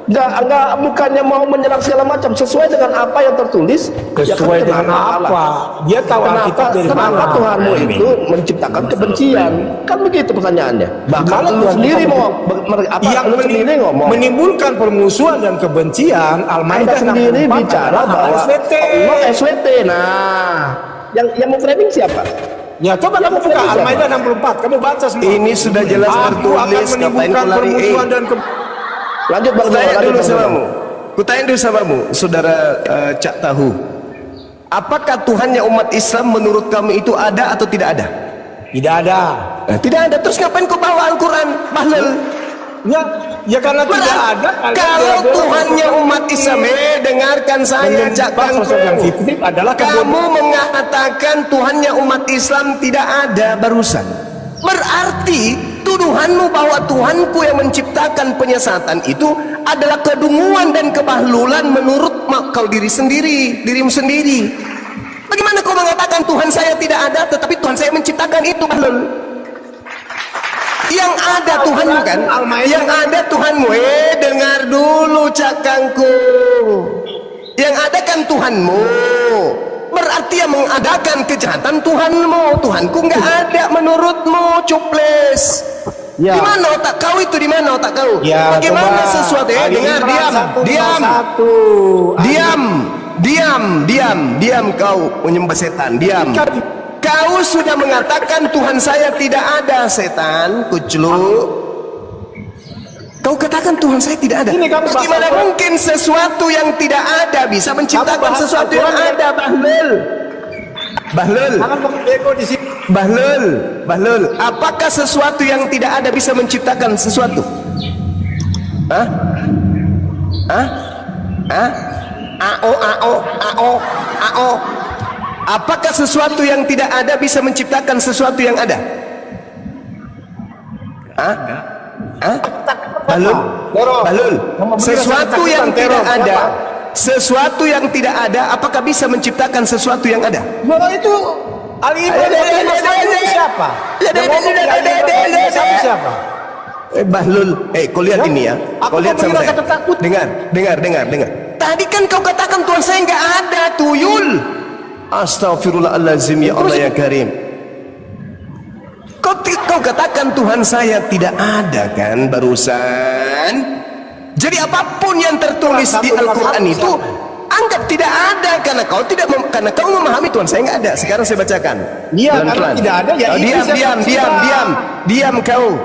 Nggak bukannya mau menyerang segala macam, sesuai dengan apa yang tertulis. Sesuai dengan apa? Dia tahu Alkitab dari mana? Kenapa Tuhanmu itu menciptakan kebencian? Kan begitu pertanyaannya. Bahkan lu sendiri mau yang menimbulkan permusuhan dan kebencian. Al-Maidah sendiri bicara bahwa Allah SWT. Nah, yang mau framing siapa? Ya coba kamu buka Al-Maidah 64, kamu baca semua. Ini sudah jelas tertulis. Menimbulkan permusuhan dan lanjut Bang. Kutanya dulu samamu. Kutanya dulu samamu, saudara Cak Tahu. Apakah Tuhannya umat Islam menurut kamu itu ada atau tidak ada? Tidak ada. Tidak ada. Terus ngapain kau bawa Al-Quran? Bahlul. Ya karena tidak ada. Kalau Tuhannya umat Islam, dengarkan saya Cak Kangkung. Kamu mengatakan Tuhannya umat Islam tidak ada barusan. Berarti tuduhanmu bahwa Tuhanku yang menciptakan penyesatan itu adalah kedunguan dan kebahlulan menurut kau dirimu sendiri. Bagaimana kau mengatakan Tuhan saya tidak ada, tetapi Tuhan saya menciptakan itu, bahlul? Yang ada Tuhanmu kan? Yang ada Tuhanmu. Dengar dulu Cak Kangkung. Yang ada kan Tuhanmu. Berarti yang mengadakan kejahatan Tuhanmu. Tuhanku nggak ada menurutmu, cuples. Ya. Di mana otak kau itu? Di mana otak kau? Ya, bagaimana sesuatu? Dengar, diam kau menyembah setan, diam. Kau sudah mengatakan Tuhan saya tidak ada, setan, kuclu. Kau katakan Tuhan saya tidak ada. Bagaimana mungkin sesuatu yang tidak ada bisa menciptakan sesuatu yang ada, Bahlul? Bahlul, apakah sesuatu yang tidak ada bisa menciptakan sesuatu? Apakah sesuatu yang tidak ada bisa menciptakan sesuatu yang ada? Bahlul, sesuatu yang tidak ada, sesuatu yang tidak ada, apakah bisa menciptakan sesuatu yang ada? Itu Ali siapa? Siapa? Bahlul, kau lihat ini ya. Kau lihat sama saya. Dengar. Tadi kan kau katakan Tuhan saya nggak ada, tuyul. Astaghfirullahaladzim, ya Allah ya Karim. Kau katakan Tuhan saya tidak ada kan barusan. Jadi apapun yang tertulis di Al-Quran itu anggap tidak ada karena kau memahami Tuhan saya nggak ada. Sekarang saya bacakan. Iya, karena tidak ada ya. Diam kau.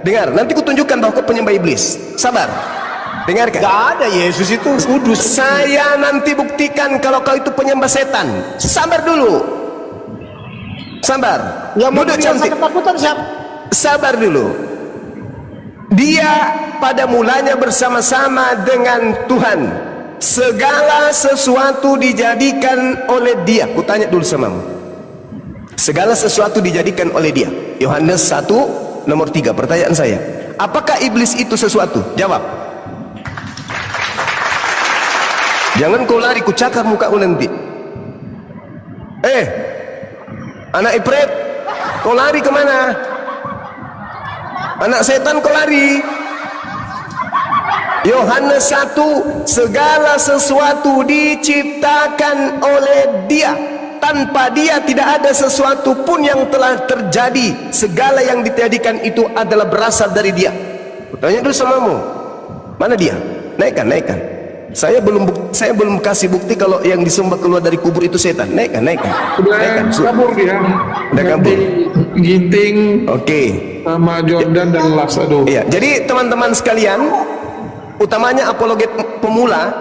Dengar. Nanti kutunjukkan bahwa kau penyembah iblis. Sabar. Dengarkan. Tidak ada, Yesus itu kudus. Saya nanti buktikan kalau kau itu penyembah setan. Sabar dulu. Sabar. Yang duduk cantik. Ketakutan siapa? Sabar dulu. Dia pada mulanya bersama-sama dengan Tuhan. Segala sesuatu dijadikan oleh Dia. Kutanya dulu samamu. Segala sesuatu dijadikan oleh Dia. Yohanes 1 nomor 3. Pertanyaan saya, apakah iblis itu sesuatu? Jawab. Jangan kau lari, ku cakar mukamu nanti. Anak Ifrit, kau lari kemana? Anak setan kau lari. Yohanes 1, segala sesuatu diciptakan oleh Dia. Tanpa Dia tidak ada sesuatu pun yang telah terjadi. Segala yang dijadikan itu adalah berasal dari Dia. Tanya dulu samamu, mana Dia? Naikkan. Saya belum kasih bukti kalau yang disembah keluar dari kubur itu setan. Naikkan. Kabur dia. Udah kabur. Ginting. Oke. Sama Jordan dan Las. Aduh. Iya. Jadi teman-teman sekalian, utamanya apologet pemula,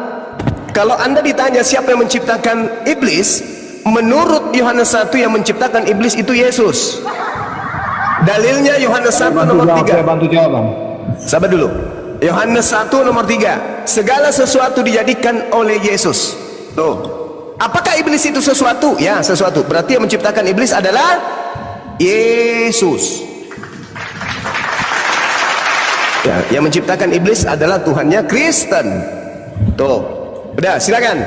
kalau Anda ditanya siapa yang menciptakan iblis, menurut Yohanes 1 yang menciptakan iblis itu Yesus. Dalilnya Yohanes 1 nomor 3. Bantu jawaban. Sabar dulu. Yohanes 1 nomor 3. Segala sesuatu dijadikan oleh Yesus. Tuh. Apakah iblis itu sesuatu? Ya, sesuatu. Berarti yang menciptakan iblis adalah Yesus. Ya, yang menciptakan iblis adalah Tuhannya Kristen. Tuh. Udah, silakan.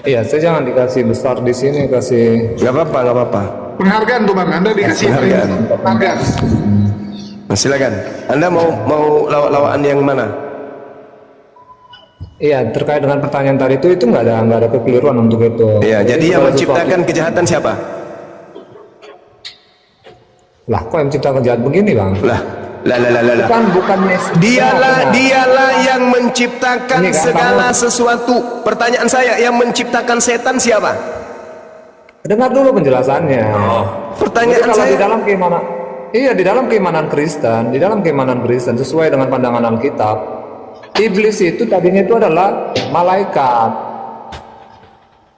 Iya, saya jangan dikasih besar di sini, kasih. Gak apa-apa. Penghargaan tuh Bang, Anda dikasih penghargaan. Silakan. Anda mau lawak-lawakan yang mana? Iya, terkait dengan pertanyaan tadi itu nggak ada kekeliruan untuk itu. Iya, jadi yang menciptakan kejahatan siapa? Lah, kok yang menciptakan jahat begini, Bang? Lah. Bukan Yesus. Dialah yang menciptakan segala sesuatu. Pertanyaan saya, yang menciptakan setan siapa? Dengar dulu penjelasannya. Pertanyaan saya, di dalam keimanan Kristen, sesuai dengan pandangan Alkitab, iblis itu tadinya itu adalah malaikat.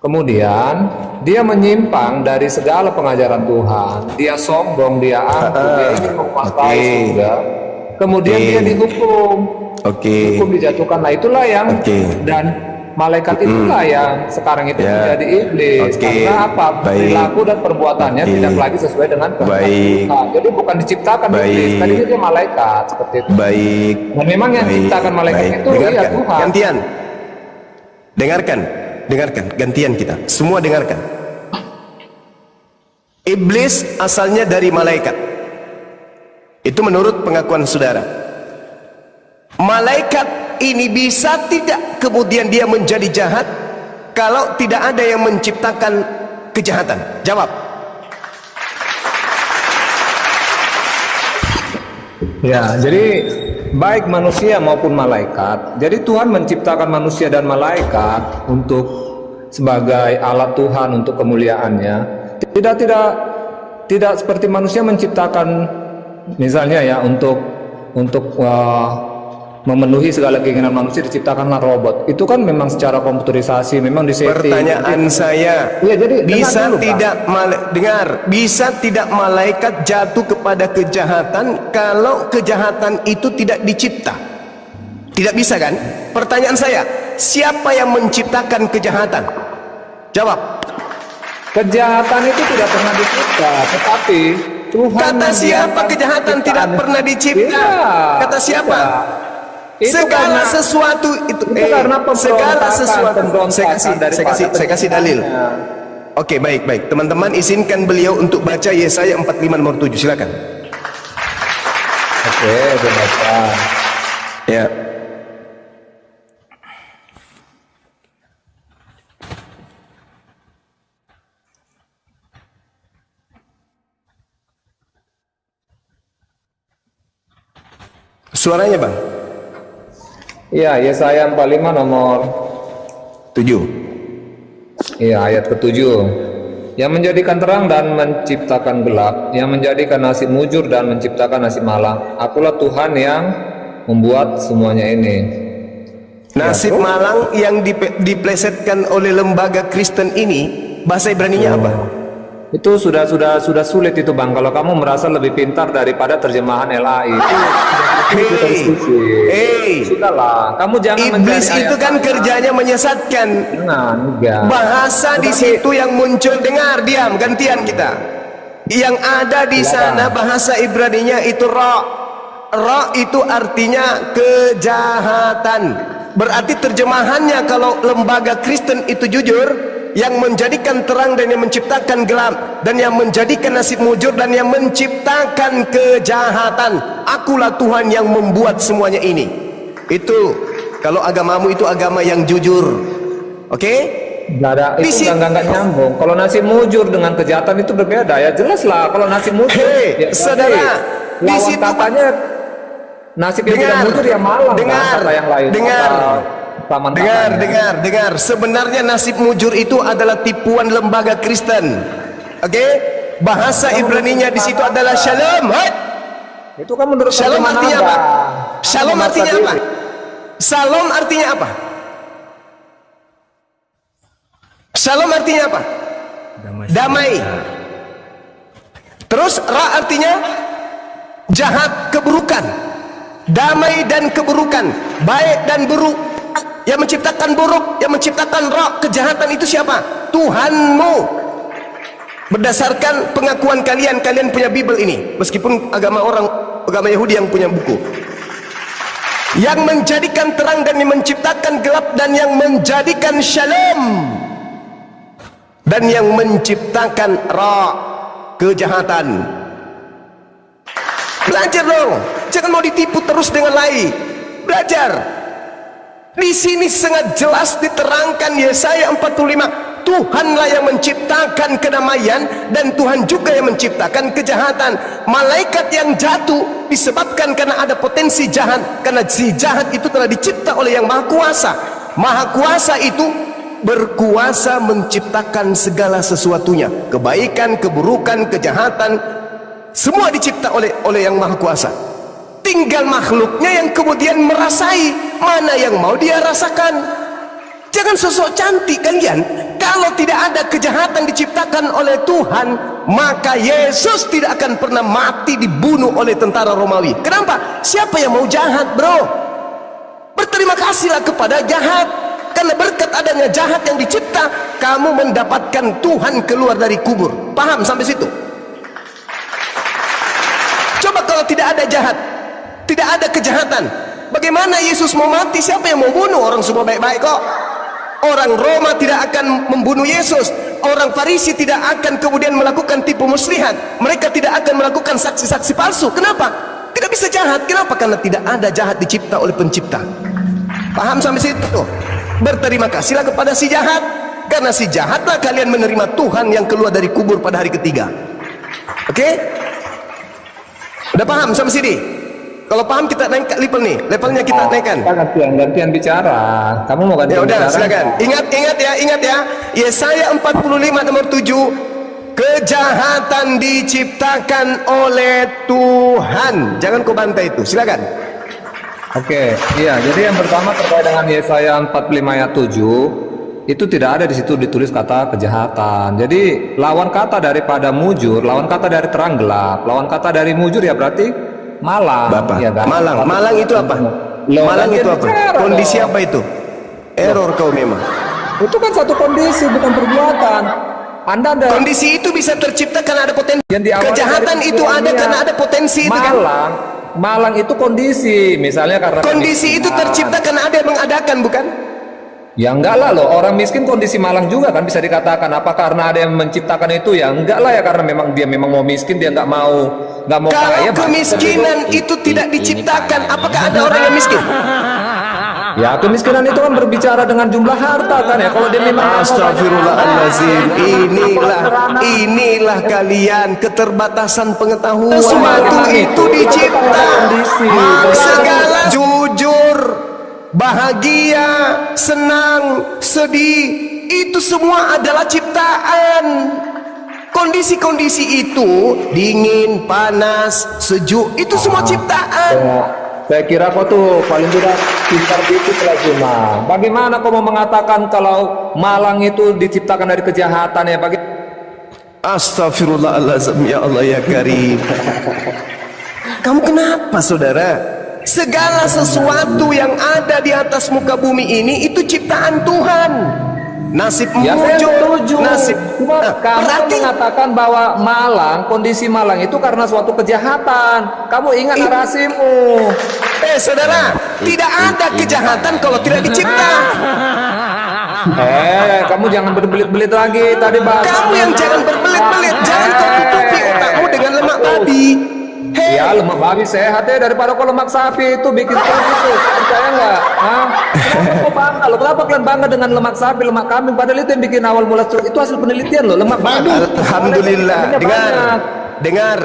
Kemudian dia menyimpang dari segala pengajaran Tuhan. Dia sombong, dia angkuh, dia ingin menguasai surga. Kemudian dia dihukum. Hukum dijatuhkan. Nah, itulah yang dan malaikat itulah yang sekarang itu menjadi iblis. Karena apa? Perilaku dan perbuatannya tidak lagi sesuai dengan kehendak Tuhan. Jadi bukan diciptakan iblis, tadinya dia malaikat seperti itu. Dan memang yang menciptakan malaikat itu ya Tuhan. Gantian. Dengarkan, gantian kita. Semua dengarkan. Iblis asalnya dari malaikat. Itu menurut pengakuan saudara. Malaikat ini bisa tidak kemudian dia menjadi jahat kalau tidak ada yang menciptakan kejahatan? Jawab. Ya, jadi baik manusia maupun malaikat. Jadi Tuhan menciptakan manusia dan malaikat untuk sebagai alat Tuhan untuk kemuliaannya. Tidak tidak seperti manusia menciptakan misalnya ya untuk memenuhi segala keinginan manusia diciptakanlah robot. Itu kan memang secara komputerisasi, memang disetting. Pertanyaan saya, ya, jadi bisa dulu, tidak bisa tidak malaikat jatuh kepada kejahatan kalau kejahatan itu tidak dicipta? Tidak bisa kan? Pertanyaan saya, siapa yang menciptakan kejahatan? Jawab. Kejahatan itu tidak pernah dicipta, tetapi Tuhan. Kata siapa kejahatan tidak pernah dicipta? Kata siapa? Segala sesuatu itu segala sesuatu. Saya kasih dalil. Oke, baik. Teman-teman izinkan beliau untuk baca Yesaya 45 nomor 7. Silakan. Oke, udah baca. Ya. Suaranya, Bang? Iya, Yesaya 45 nomor 7. Iya, ayat ke-7. Yang menjadikan terang dan menciptakan gelap, yang menjadikan nasib mujur dan menciptakan nasib malang. Akulah Tuhan yang membuat semuanya ini. Nasib malang yang diplesetkan oleh lembaga Kristen ini, bahasa Ibraninya apa? Itu sudah sulit itu, Bang. Kalau kamu merasa lebih pintar daripada terjemahan LAI, itu sudahlah. Kamu jangan Iblis itu kan kerjanya menyesatkan. Bahasa di situ yang muncul, dengar, diam, gantian kita. Yang ada di sana bahasa Ibraninya itu ra. Ra itu artinya kejahatan. Berarti terjemahannya kalau lembaga Kristen itu jujur, yang menjadikan terang dan yang menciptakan gelap, dan yang menjadikan nasib mujur dan yang menciptakan kejahatan. Akulah Tuhan yang membuat semuanya ini. Itu kalau agamamu itu agama yang jujur. Oke? Itu nggak nyambung. Kalau nasib mujur dengan kejahatan itu berbeda ya, jelas lah. Kalau nasib mujur, ya, saudara, di situ katanya nasib yang tidak mujur ya malang. Dengar, yang lain. Dengar. Sebenarnya nasib mujur itu adalah tipuan lembaga Kristen. Oke? Bahasa Ibraninya di situ adalah shalom. Itu kan menurut shalom artinya apa? Shalom artinya apa? Shalom artinya apa? Shalom artinya apa? Damai. Terus ra artinya jahat, keburukan. Damai dan keburukan, baik dan buruk. Yang menciptakan buruk, yang menciptakan roh kejahatan itu siapa? Tuhanmu. Berdasarkan pengakuan kalian punya Bible ini, meskipun agama Yahudi yang punya buku. Yang menjadikan terang dan yang menciptakan gelap, dan yang menjadikan shalom, dan yang menciptakan roh kejahatan. Belajar dong, jangan mau ditipu terus dengan lain. Belajar. Di sini sangat jelas diterangkan Yesaya 45, Tuhanlah yang menciptakan kedamaian dan Tuhan juga yang menciptakan kejahatan. Malaikat yang jatuh disebabkan karena ada potensi jahat, karena si jahat itu telah dicipta oleh yang Maha Kuasa. Maha Kuasa itu berkuasa menciptakan segala sesuatunya, kebaikan, keburukan, kejahatan, semua dicipta oleh yang Maha Kuasa. Tinggal makhluknya yang kemudian merasai mana yang mau dia rasakan. Jangan sosok cantik kalian. Kalau tidak ada kejahatan diciptakan oleh Tuhan, maka Yesus tidak akan pernah mati dibunuh oleh tentara Romawi. Kenapa? Siapa yang mau jahat, bro? Berterima kasihlah kepada jahat, karena berkat adanya jahat yang dicipta, kamu mendapatkan Tuhan keluar dari kubur. Paham sampai situ? Coba kalau tidak ada jahat, tidak ada kejahatan, bagaimana Yesus mau mati? Siapa yang mau bunuh? Orang semua baik-baik kok. Orang Roma tidak akan membunuh Yesus. Orang Farisi tidak akan kemudian melakukan tipu muslihat. Mereka tidak akan melakukan saksi-saksi palsu. Kenapa? Tidak bisa jahat. Kenapa? Karena tidak ada jahat dicipta oleh pencipta. Paham sampai situ? Berterima kasihlah kepada si jahat, karena si jahatlah kalian menerima Tuhan yang keluar dari kubur pada hari ketiga. Oke? Udah paham sampai sini? Kalau paham kita naik level nih, levelnya kita naikkan. Kita gantian bicara. Kamu mau gantian bicara? Ya udah, silakan. Ingat ya. Yesaya 45 nomor 7. kejahatan diciptakan oleh Tuhan. Jangan kau bantai itu, silakan. Oke, iya. Jadi yang pertama terkait dengan Yesaya 45 ayat 7, itu tidak ada di situ ditulis kata kejahatan. Jadi lawan kata daripada mujur, lawan kata dari terang gelap, lawan kata dari mujur ya berarti malang. Bapak, ya kan? malang itu apa? Malang itu apa? Kondisi apa itu? Error kau memang. Itu kan satu kondisi, bukan perbuatan. Anda ada kondisi itu bisa tercipta karena ada potensi. Kejahatan itu ada karena ada potensi itu kan? Malang itu kondisi, misalnya karena kondisi itu tercipta karena ada yang mengadakan, bukan? Ya enggak lah loh, orang miskin kondisi malang juga kan bisa dikatakan. Apa karena ada yang menciptakan itu? Ya enggak lah ya, karena memang dia memang mau miskin, dia enggak mau kaya. Kalau kemiskinan itu tidak diciptakan, apakah ada orang yang miskin? Ya kemiskinan itu kan berbicara dengan jumlah harta kan ya. Kalau dia memang astagfirullahaladzim, inilah kalian keterbatasan pengetahuan. Sesuatu itu dicipta, segala jujur, bahagia, senang, sedih, itu semua adalah ciptaan. Kondisi-kondisi itu dingin, panas, sejuk, itu semua ciptaan. Saya kira kau tuh paling tidak pintar dikit lah cuma. Bagaimana kau mau mengatakan kalau malang itu diciptakan dari kejahatan ya? Astagfirullahaladzim, ya Allah ya Karim. Kamu kenapa saudara? Segala sesuatu yang ada di atas muka bumi ini itu ciptaan Tuhan. Nasib mujur, nasib. Kamu mengatakan bahwa malang, kondisi malang itu karena suatu kejahatan. Kamu ingat narasimu. Saudara, tidak ada kejahatan kalau tidak dicipta. Kamu jangan berbelit-belit lagi. Tadi kamu yang jangan berbelit-belit, jangan kau tutupi otakmu dengan lemak babi. Ya lemak babi sehat ya daripada kau lemak sapi itu bikin stres itu. Percaya nggak? Kenapa kau bangga loh? Kenapa kalian bangga dengan lemak sapi, lemak kambing? Padahal itu yang bikin awal mula stres. Itu hasil penelitian loh, lemak babi. Alhamdulillah. Dengar.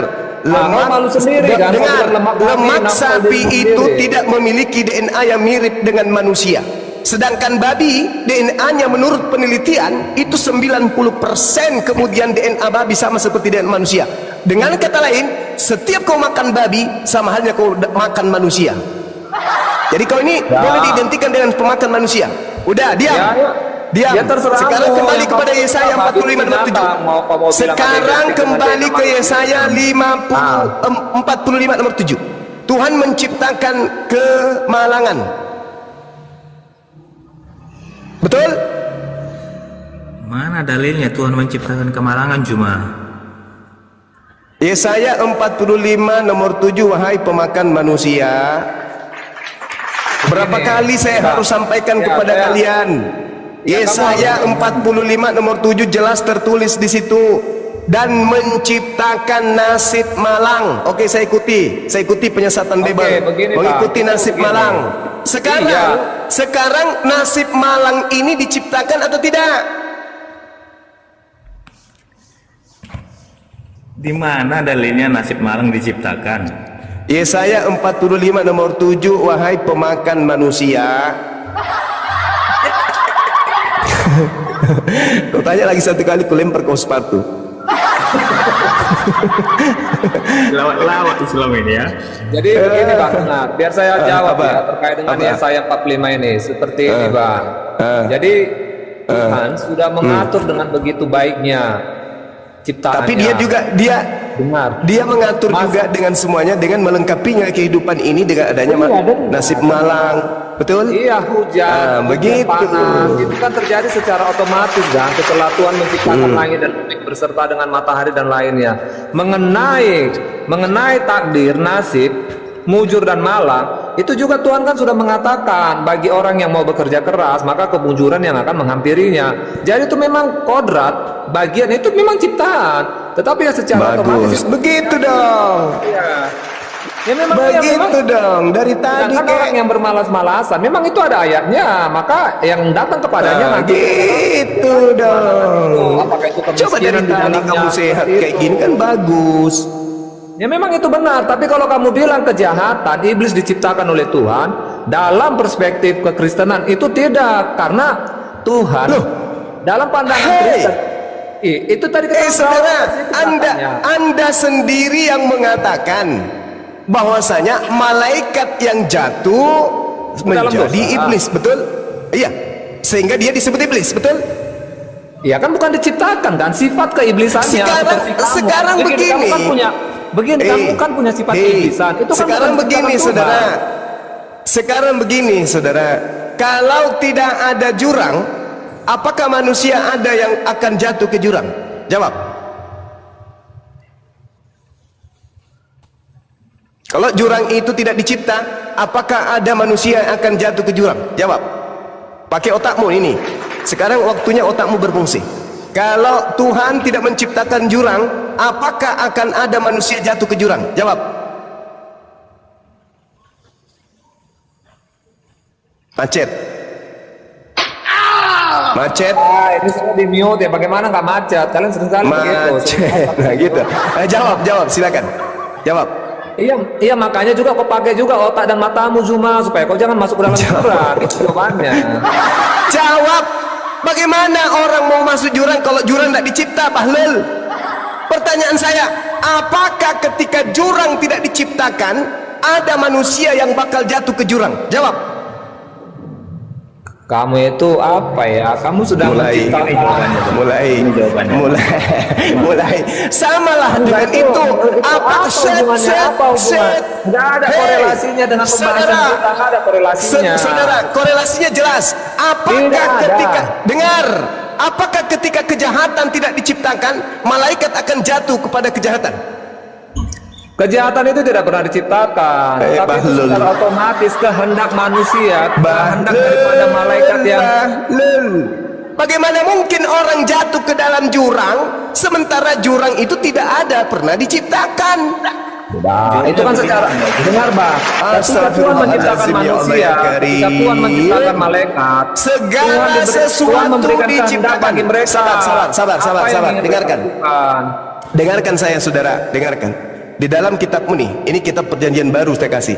Lemak sapi itu tidak memiliki DNA yang mirip dengan manusia. Sedangkan babi, DNA-nya menurut penelitian itu 90% kemudian DNA babi sama seperti DNA manusia. Dengan kata lain, setiap kau makan babi sama halnya kau makan manusia. Jadi kau ini boleh diidentikan dengan pemakan manusia. Udah, diam. Diam. Sekarang kembali kepada Yesaya 45 nomor 7. Sekarang kembali ke Yesaya 45 nomor 7. Tuhan menciptakan kemalangan. Betul? Mana dalilnya Tuhan menciptakan kemalangan cuma? Yesaya 45 nomor 7, wahai pemakan manusia. Berapa kali saya harus sampaikan kepada kalian? Yesaya 45 nomor 7 jelas tertulis di situ, dan menciptakan nasib malang. Oke, saya ikuti penyesatan Bebel, mengikuti nasib malang. Sekarang nasib malang ini diciptakan atau tidak? Di mana dalilnya nasib malang diciptakan? Yesaya 45 nomor 7, wahai pemakan manusia. Kau tanya lagi satu kali, ku lempar kau sepatu. Lawak Islam ini ya. Jadi begini Bang, biar saya jawab ya terkait dengan Yesaya 45 ini. Seperti ini Bang. Jadi Tuhan sudah mengatur dengan begitu baiknya ciptaannya. Tapi dia mengatur juga dengan semuanya, dengan melengkapinya kehidupan ini dengan adanya nasib malang. Betul? Iya, hujan, begitu. Panas, itu kan terjadi secara otomatis kan setelah Tuhan menciptakan langit dan bumi berserta dengan matahari dan lainnya. Mengenai takdir, nasib, mujur dan malang, itu juga Tuhan kan sudah mengatakan bagi orang yang mau bekerja keras maka kemujuran yang akan menghampirinya. Jadi itu memang kodrat, bagian itu memang ciptaan, tetapi ya secara otomatis. Begitu dong. Iya. Ya memang begitu dong. Dari tadi kan orang yang bermalas-malasan, memang itu ada ayatnya, maka yang datang kepadanya nanti gitu dong. Apakah itu coba dari tadi kamu sehat kayak gini kan bagus. Ya memang itu benar, tapi kalau kamu bilang kejahatan, iblis diciptakan oleh Tuhan, dalam perspektif kekristenan itu tidak, karena Tuhan dalam pandangan Kristen Itu tadi saudara, Anda sendiri yang mengatakan bahwasanya malaikat yang jatuh menjadi iblis, betul? Iya, sehingga dia disebut iblis, betul? Iya kan, bukan diciptakan kan sifat keiblisannya. Sekarang begini, kamu kan punya sifat keiblisan. Itu kan sekarang begini, saudara. Sekarang begini, saudara. Kalau tidak ada jurang, apakah manusia ada yang akan jatuh ke jurang? Jawab. Kalau jurang itu tidak dicipta, apakah ada manusia yang akan jatuh ke jurang? Jawab. Pakai otakmu ini. Sekarang waktunya otakmu berfungsi. Kalau Tuhan tidak menciptakan jurang, apakah akan ada manusia jatuh ke jurang? Jawab. Macet. Macet. Ini semua di mute ya. Bagaimana nggak macet? Kalian sering kali begitu. Nah gitu. Jawab, silakan. Jawab. Iya, makanya juga kau pakai juga otak dan matamu Zuma, supaya kau jangan masuk ke dalam jurang. Itu jawabannya. Jawab. Bagaimana orang mau masuk jurang kalau jurang tidak dicipta, Bahlul? Pertanyaan saya, apakah ketika jurang tidak diciptakan, ada manusia yang bakal jatuh ke jurang? Jawab. Kamu itu apa ya? Kamu sudah menciptakan. Mulai. Samalah dengan itu. Apa Nggak ada korelasinya dengan pembahasan kita. Nggak ada korelasinya. Saudara, korelasinya jelas. Apakah ketika kejahatan tidak diciptakan, malaikat akan jatuh kepada kejahatan? Kejahatan itu tidak pernah diciptakan, tapi itu secara otomatis kehendak manusia, kehendak daripada malaikat yang. Bagaimana mungkin orang jatuh ke dalam jurang, sementara jurang itu tidak pernah diciptakan? Itu kan secara, dengar Bang, ketika Tuhan menciptakan manusia, ketika Tuhan menciptakan malaikat, segala sesuatu diciptakan bagi mereka. Sabar, dengarkan saya, saudara, dengarkan. Di dalam kitabmu nih, ini kitab perjanjian baru saya kasih.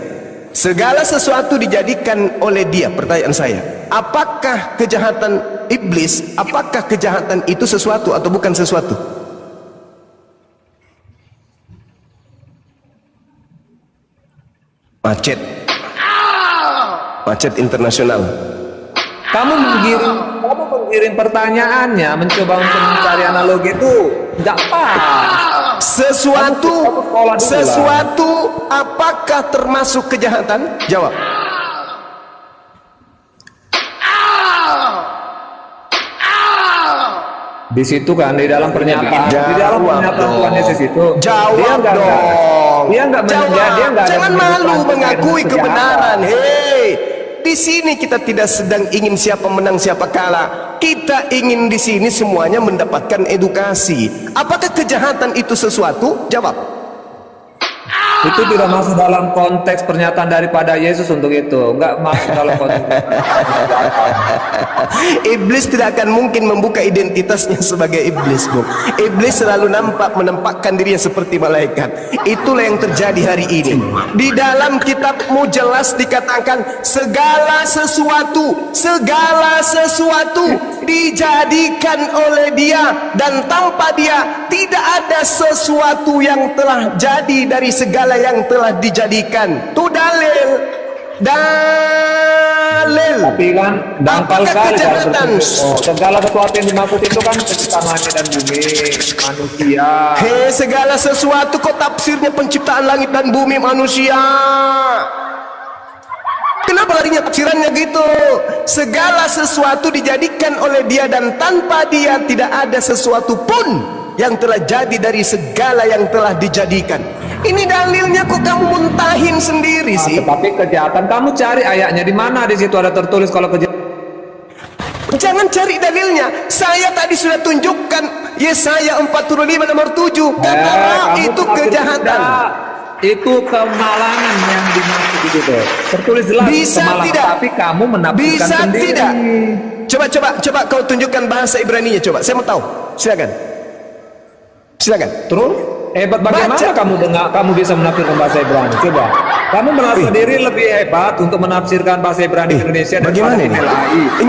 Segala sesuatu dijadikan oleh Dia. Pertanyaan saya, apakah kejahatan iblis, apakah kejahatan itu sesuatu atau bukan sesuatu? Macet internasional. Kamu menggiring pertanyaannya, mencoba untuk mencari analogi itu nggak pas. Sesuatu apakah termasuk kejahatan? Jawab. Di situ kan, di dalam pernyataan Tuhan Yesus itu, jawab dong. Dia nggak jangan malu mengakui kebenaran. Hei, di sini kita tidak sedang ingin siapa menang siapa kalah. Kita ingin di sini semuanya mendapatkan edukasi. Apakah kejahatan itu sesuatu? Jawab. Itu tidak masuk dalam konteks pernyataan daripada Yesus untuk itu. Enggak masuk dalam konteks. Iblis tidak akan mungkin membuka identitasnya sebagai iblis, Bu. Iblis selalu menempatkan dirinya seperti malaikat. Itulah yang terjadi hari ini. Di dalam kitabmu jelas dikatakan segala sesuatu dijadikan oleh Dia, dan tanpa Dia tidak ada sesuatu yang telah jadi dari segala yang telah dijadikan. Itu dalil. Tapi kan dangkal sekali segala sesuatu yang dimaksud itu kan penciptaan langit dan bumi, manusia. Segala sesuatu kok tafsirnya penciptaan langit dan bumi, manusia? Kenapa larinya tafsirannya gitu? Segala sesuatu dijadikan oleh Dia, dan tanpa Dia tidak ada sesuatu pun yang telah jadi dari segala yang telah dijadikan. Ini dalilnya kok kamu muntahin sendiri sih? Tetapi kejahatan, kamu cari ayatnya di mana? Di situ ada tertulis kalau kejahatan. Jangan cari dalilnya. Saya tadi sudah tunjukkan Yesaya 45 nomor 7. Kata itu kejahatan. Itu kemalangan yang dimaksud itu. Tertulis jelas kemalangan, tidak. Tapi kamu menafsirkan sendiri. Tidak. Coba kau tunjukkan bahasa Ibraninya, coba. Saya mau tahu. Silakan. Terus bagaimana kamu bisa menafsirkan bahasa Ibrani? Coba. Kamu merasa diri lebih hebat untuk menafsirkan bahasa Ibrani Indonesia daripada PLAI.